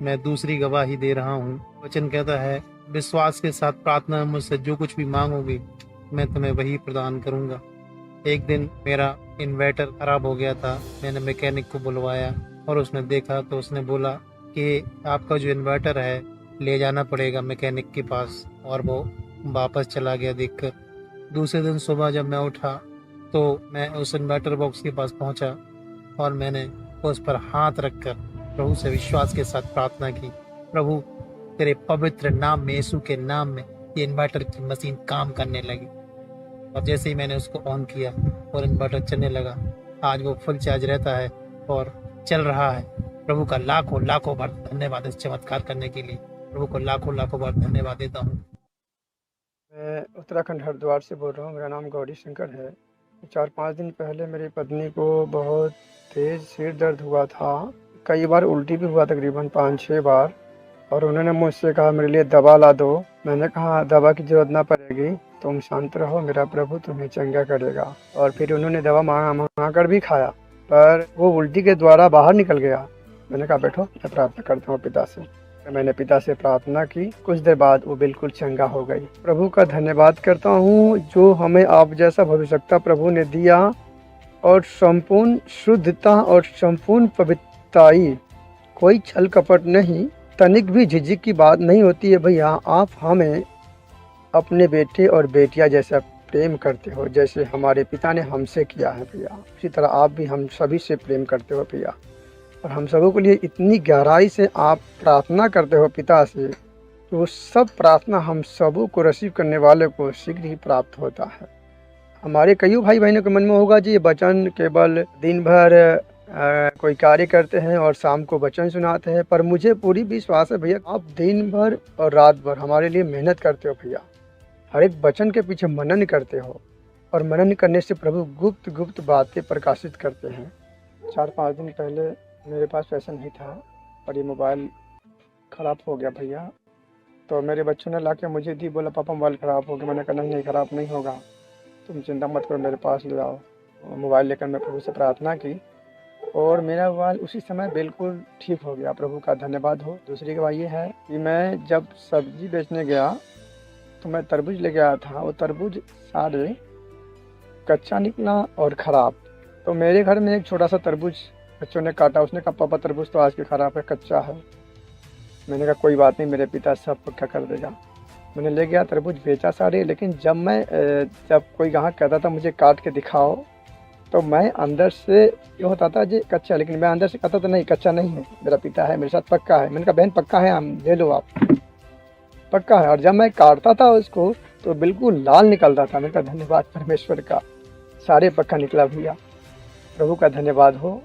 मैं दूसरी गवाही दे रहा हूँ। वचन कहता है विश्वास के साथ प्रार्थना मुझसे जो कुछ भी मांगोगे मैं तुम्हें वही प्रदान करूँगा। एक दिन मेरा इन्वर्टर खराब हो गया था, मैंने मैकेनिक को बुलवाया और उसने देखा तो उसने बोला कि आपका जो इन्वर्टर है ले जाना पड़ेगा मैकेनिक के पास, और वो वापस चला गया देखकर। दूसरे दिन सुबह जब मैं उठा तो मैं उस इन्वर्टर बॉक्स के पास पहुंचा और मैंने उस पर हाथ रखकर प्रभु से विश्वास के साथ प्रार्थना की, प्रभु तेरे पवित्र नाम में, यीशु के नाम में ये इन्वर्टर की मशीन काम करने लगी। और जैसे ही मैंने उसको ऑन किया और इन्वर्टर चलने लगा, आज वो फुल चार्ज रहता है और चल रहा है। प्रभु का लाखों लाखों बार धन्यवाद इस चमत्कार करने के लिए। प्रभु को लाखों लाखों बार धन्यवाद देता हूँ। मैं उत्तराखंड हरिद्वार से बोल रहा हूँ। मेरा नाम गौरी शंकर है। 4-5 दिन पहले मेरी पत्नी को बहुत तेज़ सिर दर्द हुआ था, कई बार उल्टी भी हुआ, तकरीबन 5-6 बार। और उन्होंने मुझसे कहा मेरे लिए दवा ला दो। मैंने कहा दवा की ज़रूरत ना पड़ेगी, तुम शांत रहो, मेरा प्रभु तुम्हें चंगा करेगा। और फिर उन्होंने दवा मांगा कर भी खाया, पर वो उल्टी के द्वारा बाहर निकल गया। मैंने कहा बैठो, मैं प्रार्थना करता हूँ पिता से। मैंने पिता से प्रार्थना की, कुछ देर बाद वो बिल्कुल चंगा हो गई। प्रभु का धन्यवाद करता हूँ जो हमें आप जैसा भविष्यवक्ता प्रभु ने दिया, और संपूर्ण शुद्धता और संपूर्ण पवित्रताई, कोई छल कपट नहीं, तनिक भी झिझक की बात नहीं होती है। भैया आप हमें अपने बेटे और बेटियां जैसा प्रेम करते हो, जैसे हमारे पिता ने हमसे किया है भैया, उसी तरह आप भी हम सभी से प्रेम करते हो भैया। और हम सबों के लिए इतनी गहराई से आप प्रार्थना करते हो पिता से, तो वो सब प्रार्थना हम सबों को रिसीव करने वाले को शीघ्र ही प्राप्त होता है। हमारे कई भाई बहनों के मन में होगा जी ये वचन केवल दिन भर कोई कार्य करते हैं और शाम को वचन सुनाते हैं, पर मुझे पूरी विश्वास है भैया आप दिन भर और रात भर हमारे लिए मेहनत करते हो भैया। हर एक वचन के पीछे मनन करते हो, और मनन करने से प्रभु गुप्त गुप्त बातें प्रकाशित करते हैं। 4-5 दिन पहले मेरे पास पैसा नहीं था और ये मोबाइल ख़राब हो गया भैया, तो मेरे बच्चों ने ला के मुझे दी, बोला पापा मोबाइल ख़राब हो गया। मैंने कहा नहीं ख़राब नहीं होगा, तुम चिंता मत करो, मेरे पास ले आओ। मोबाइल लेकर मैं प्रभु से प्रार्थना की और मेरा मोबाइल उसी समय बिल्कुल ठीक हो गया। प्रभु का धन्यवाद हो। दूसरी बात ये है कि मैं जब सब्जी बेचने गया तो मैं तरबूज लेके आया था, वो तरबूज सारे कच्चा निकला और ख़राब। तो मेरे घर में एक छोटा सा तरबूज बच्चों ने काटा, उसने कहा पापा तरबूज तो आज के ख़राब है, कच्चा है। मैंने कहा कोई बात नहीं, मेरे पिता सब पक्का कर देगा। मैंने ले गया तरबूज बेचा सारे, लेकिन जब कोई ग्राहक कहता था मुझे काट के दिखाओ, तो मैं अंदर से ये होता था जी कच्चा, लेकिन मैं अंदर से कहता था नहीं कच्चा नहीं है, मेरा पिता है मेरे साथ, पक्का है। मैंने कहा बहन पक्का है, हम ले लो आप, पक्का है। और जब मैं काटता था उसको तो बिल्कुल लाल निकलता था। मैंने कहा धन्यवाद परमेश्वर का, सारे पक्का निकला भैया। प्रभु का धन्यवाद हो।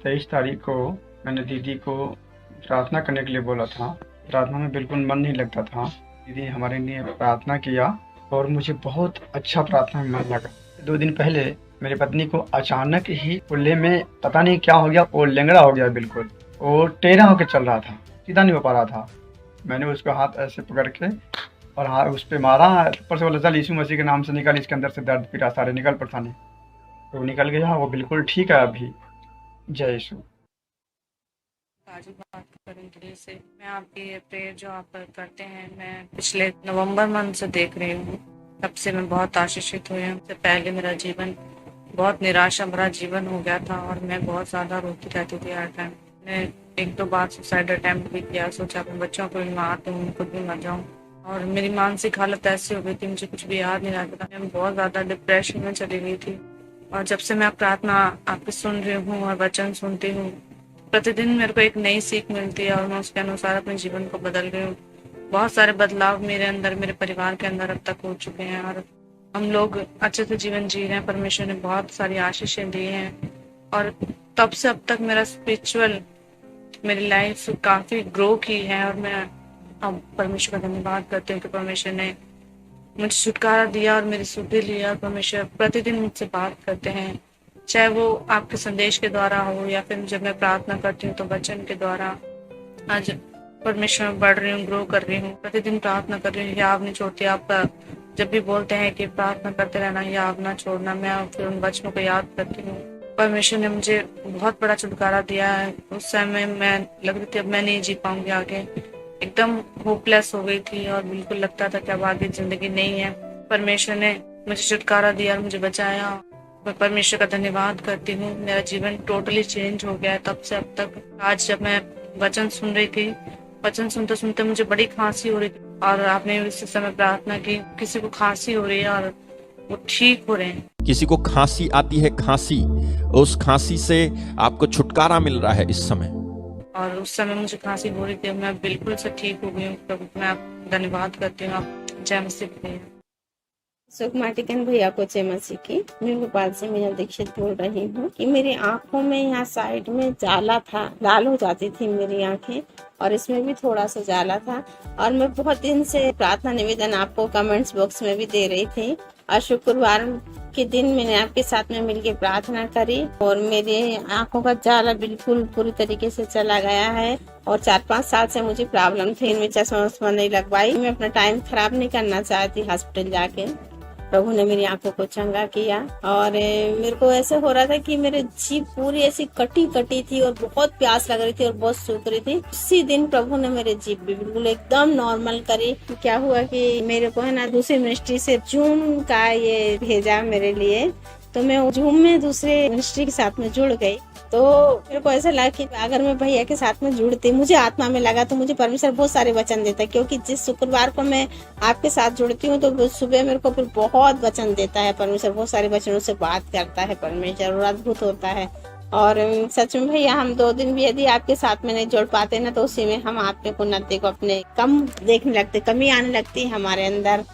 23 तारीख को मैंने दीदी को प्रार्थना करने के लिए बोला था, प्रार्थना में बिल्कुल मन नहीं लगता था। दीदी हमारे लिए प्रार्थना किया और मुझे बहुत अच्छा प्रार्थना में मन लगा। 2 दिन पहले मेरी पत्नी को अचानक ही कुल्ले में पता नहीं क्या हो गया, वो लेंगड़ा हो गया, बिल्कुल वो टेढ़ा होकर चल रहा था, सीधा नहीं हो पा रहा था। मैंने उसका हाथ ऐसे पकड़ के और हाँ उस पर मारा, ऊपर से बोला चल यीशु मसीह के नाम से निकल, इसके अंदर से दर्द पीड़ा सारे निकल परेशानी। तो निकल गया, वो बिल्कुल ठीक है अभी। जय यीशु। आज बात करें से मैं आपकी ये प्रेयर जो आप करते हैं, मैं पिछले नवंबर मंथ से देख रही हूँ, तब से मैं बहुत आशीषित हुई हूँ। उससे पहले मेरा जीवन बहुत निराशा भरा जीवन हो गया था और मैं बहुत ज्यादा रोती रहती थी हर टाइम। मैं 1-2 बार सुसाइड अटेम्प्ट भी किया, सोचा अपने बच्चों को भी मार दूँ, खुद भी मर जाऊँ। और मेरी मानसिक हालत ऐसी हो गई थी, मुझे कुछ भी याद नहीं रहता था। मैं बहुत ज्यादा डिप्रेशन में चली गई थी। और जब से मैं प्रार्थना आपकी सुन रही हूँ और वचन सुनती हूँ, प्रतिदिन मेरे को एक नई सीख मिलती है और मैं उसके अनुसार अपने जीवन को बदल रही हूँ। बहुत सारे बदलाव मेरे अंदर, मेरे परिवार के अंदर अब तक हो चुके हैं और हम लोग अच्छे से जीवन जी रहे हैं। परमेश्वर ने बहुत सारी आशीषें दी हैं और तब से अब तक मेरा स्पिरिचुअल, मेरी लाइफ काफी ग्रो की है। और मैं अब परमेश्वर का धन्यवाद करती हूँ कि परमेश्वर ने मुझे छुटकारा दिया और मेरी सुधि लिया। और परमेश्वर प्रतिदिन मुझसे बात करते हैं, चाहे वो आपके संदेश के द्वारा हो या फिर जब मैं प्रार्थना करती हूँ तो वचन के द्वारा। आज परमेश्वर में बढ़ रही हूँ, ग्रो कर रही हूँ, प्रतिदिन प्रार्थना कर रही हूँ। याद नहीं छोड़ती। आप जब भी बोलते हैं कि प्रार्थना करते रहना, याद ना छोड़ना, मैं फिर उन वचनों को याद करती हूँ। परमेश्वर ने मुझे बहुत बड़ा छुटकारा दिया है। उस समय मैं लग रही थी अब मैं नहीं जी पाऊंगी आगे, एकदम होपलेस हो गई थी और बिल्कुल लगता था कि अब आगे जिंदगी नहीं है। परमेश्वर ने मुझे छुटकारा दिया और मुझे बचाया। मैं परमेश्वर का धन्यवाद करती हूँ। मेरा जीवन टोटली चेंज हो गया है तब से अब तक। आज जब मैं वचन सुन रही थी, वचन सुनते सुनते मुझे बड़ी खांसी हो रही थी और आपने इस समय प्रार्थना की, किसी को खांसी हो रही है और वो ठीक हो रहे हैं। किसी को खांसी आती है, खांसी, उस खांसी से आपको छुटकारा मिल रहा है इस समय। और उस समय मुझे खांसी हो रही थी, मैं बिल्कुल से ठीक हो गई हूँ। तो मैं आपका धन्यवाद करती हूँ। आप जय मसीह। सुखमाटिकन भैया को जय मसीह की। मैं भोपाल से मीना दीक्षित बोल रही हूँ कि मेरी आंखों में यहाँ साइड में जाला था, लाल हो जाती थी मेरी आंखें और इसमें भी थोड़ा सा जाला था। और मैं बहुत दिन से प्रार्थना निवेदन आपको कमेंट्स बॉक्स में भी दे रही थी और शुक्रवार के दिन मैंने आपके साथ में मिलकर प्रार्थना करी और मेरे आंखों का जाला बिल्कुल पूरी तरीके से चला गया है। और 4-5 साल से मुझे प्रॉब्लम थी, इनमें चश्मा नहीं लगवाई। मैं अपना टाइम खराब नहीं करना चाहती हॉस्पिटल जाके। प्रभु ने मेरी आंखों को चंगा किया और मेरे को ऐसे हो रहा था कि मेरी जीभ पूरी ऐसी कटी कटी थी और बहुत प्यास लग रही थी और बहुत सूख रही थी। उसी दिन प्रभु ने मेरे जीभ भी बिल्कुल एकदम नॉर्मल करी। क्या हुआ कि मेरे को है ना दूसरी मिनिस्ट्री से जूम का ये भेजा मेरे लिए, तो मैं जूम में दूसरे मिनिस्ट्री के साथ में जुड़ गई। तो मेरे को ऐसा लगा कि अगर मैं भैया के साथ में जुड़ती, मुझे आत्मा में लगा तो मुझे परमेश्वर बहुत सारे वचन देता है, क्योंकि जिस शुक्रवार को मैं आपके साथ जुड़ती हूँ तो सुबह मेरे को फिर बहुत वचन देता है परमेश्वर, बहुत सारे वचनों से बात करता है परमेश्वर और अद्भुत होता है। और सच में भैया हम 2 दिन भी यदि आपके साथ में नहीं जुड़ पाते ना तो उसी में हम आपके उन्नति को अपने कम देखने लगते, कमी आने लगती है हमारे अंदर।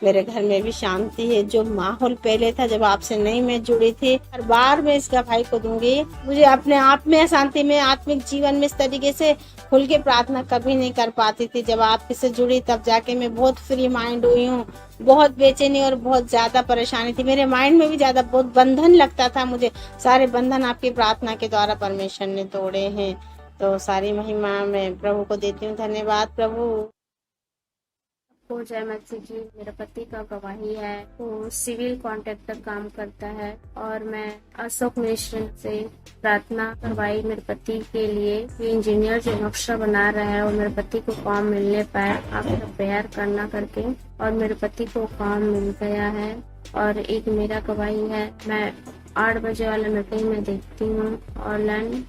मेरे घर में भी शांति है। जो माहौल पहले था जब आपसे नहीं मैं जुड़ी थी, हर बार मैं इस गवाही को दूंगी, मुझे अपने आप में शांति में, आत्मिक जीवन में इस तरीके से खुल के प्रार्थना कभी नहीं कर पाती थी। जब आपसे जुड़ी तब जाके मैं बहुत फ्री माइंड हुई हूँ। बहुत बेचैनी और बहुत ज्यादा परेशानी थी, मेरे माइंड में भी ज्यादा बहुत बंधन लगता था मुझे। सारे बंधन आपकी प्रार्थना के द्वारा परमेश्वर ने तोड़े हैं। तो सारी महिमा मैं प्रभु को देती हूँ। धन्यवाद प्रभु। जय मसीह जी। मेरे पति का गवाही है, वो सिविल कॉन्ट्रैक्टर काम करता है और मैं अशोक मिश्र से प्रार्थना करवाई मेरे पति के लिए। इंजीनियर जो नक्शा बना रहा है और मेरे पति को काम मिलने पाए, आप प्रेयर करना करके, और मेरे पति को काम मिल गया है। और एक मेरा गवाही है, मैं 8 बजे वाला मीटिंग में देखती हूँ ऑनलाइन।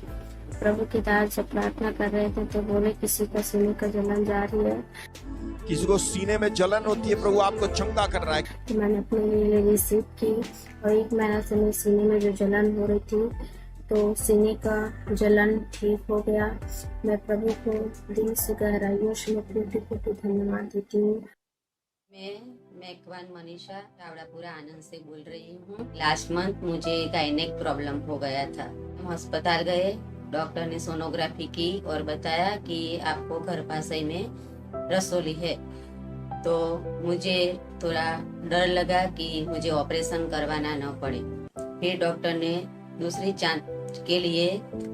प्रभु की दास जब प्रार्थना कर रहे थे तो बोले किसी का सीने का जलन जारी है, किसी को सीने में जलन होती है, प्रभु आपको चंगा कर रहा है। तो मैंने अपने लिए रिसीव की और 1 महीना से मेरे सीने में जो जलन हो रही थी तो सीने का जलन ठीक हो गया। मैं प्रभु को दिल से गहराइयों से कोटि धन्यवाद देती हूँ। मैं मनीषा रावड़ापुरा आनंद से बोल रही हूँ। लास्ट मंथ मुझे गायनेक प्रॉब्लम हो गया था। हम अस्पताल गए, डॉक्टर ने सोनोग्राफी की और बताया कि आपको गर्भाशय में रसोली है। तो मुझे थोड़ा डर लगा कि मुझे ऑपरेशन करवाना न पड़े। फिर डॉक्टर ने दूसरी जांच के लिए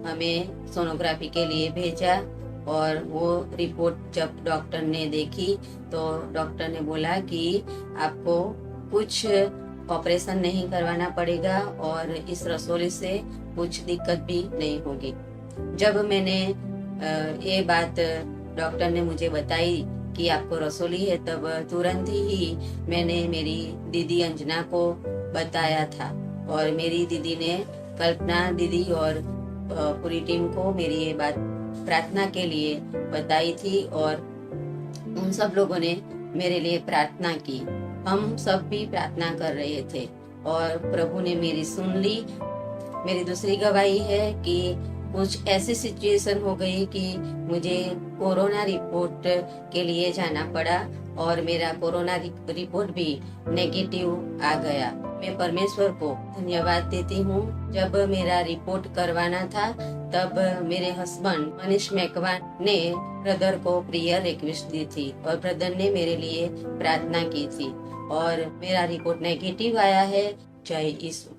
हमें सोनोग्राफी के लिए भेजा और वो रिपोर्ट जब डॉक्टर ने देखी तो डॉक्टर ने बोला कि आपको कुछ ऑपरेशन नहीं करवाना पड़ेगा और इस रसोली से कुछ दिक्कत भी नहीं होगी। जब मैंने ये बात डॉक्टर ने मुझे बताई कि आपको रसोली है, तब तुरंत ही मैंने मेरी दीदी अंजना को बताया था और मेरी दीदी ने कल्पना दीदी और पूरी टीम को मेरी ये बात प्रार्थना के लिए बताई थी और उन सब लोगों ने मेरे लिए प्रार्थना की। हम सब भी प्रार्थना कर रहे थे और प्रभु ने मेरी सुन ली। मेरी दूसरी गवाही है कि कुछ ऐसी सिचुएशन हो गई कि मुझे कोरोना रिपोर्ट के लिए जाना पड़ा और मेरा कोरोना रिपोर्ट भी नेगेटिव आ गया। मैं परमेश्वर को धन्यवाद देती हूँ। जब मेरा रिपोर्ट करवाना था तब मेरे हस्बैंड मनीष मैकवान ने ब्रदर को प्रेयर रिक्वेस्ट दी थी और ब्रदर ने मेरे लिए प्रार्थना की थी और मेरा रिपोर्ट नेगेटिव आया है। जय यीशु।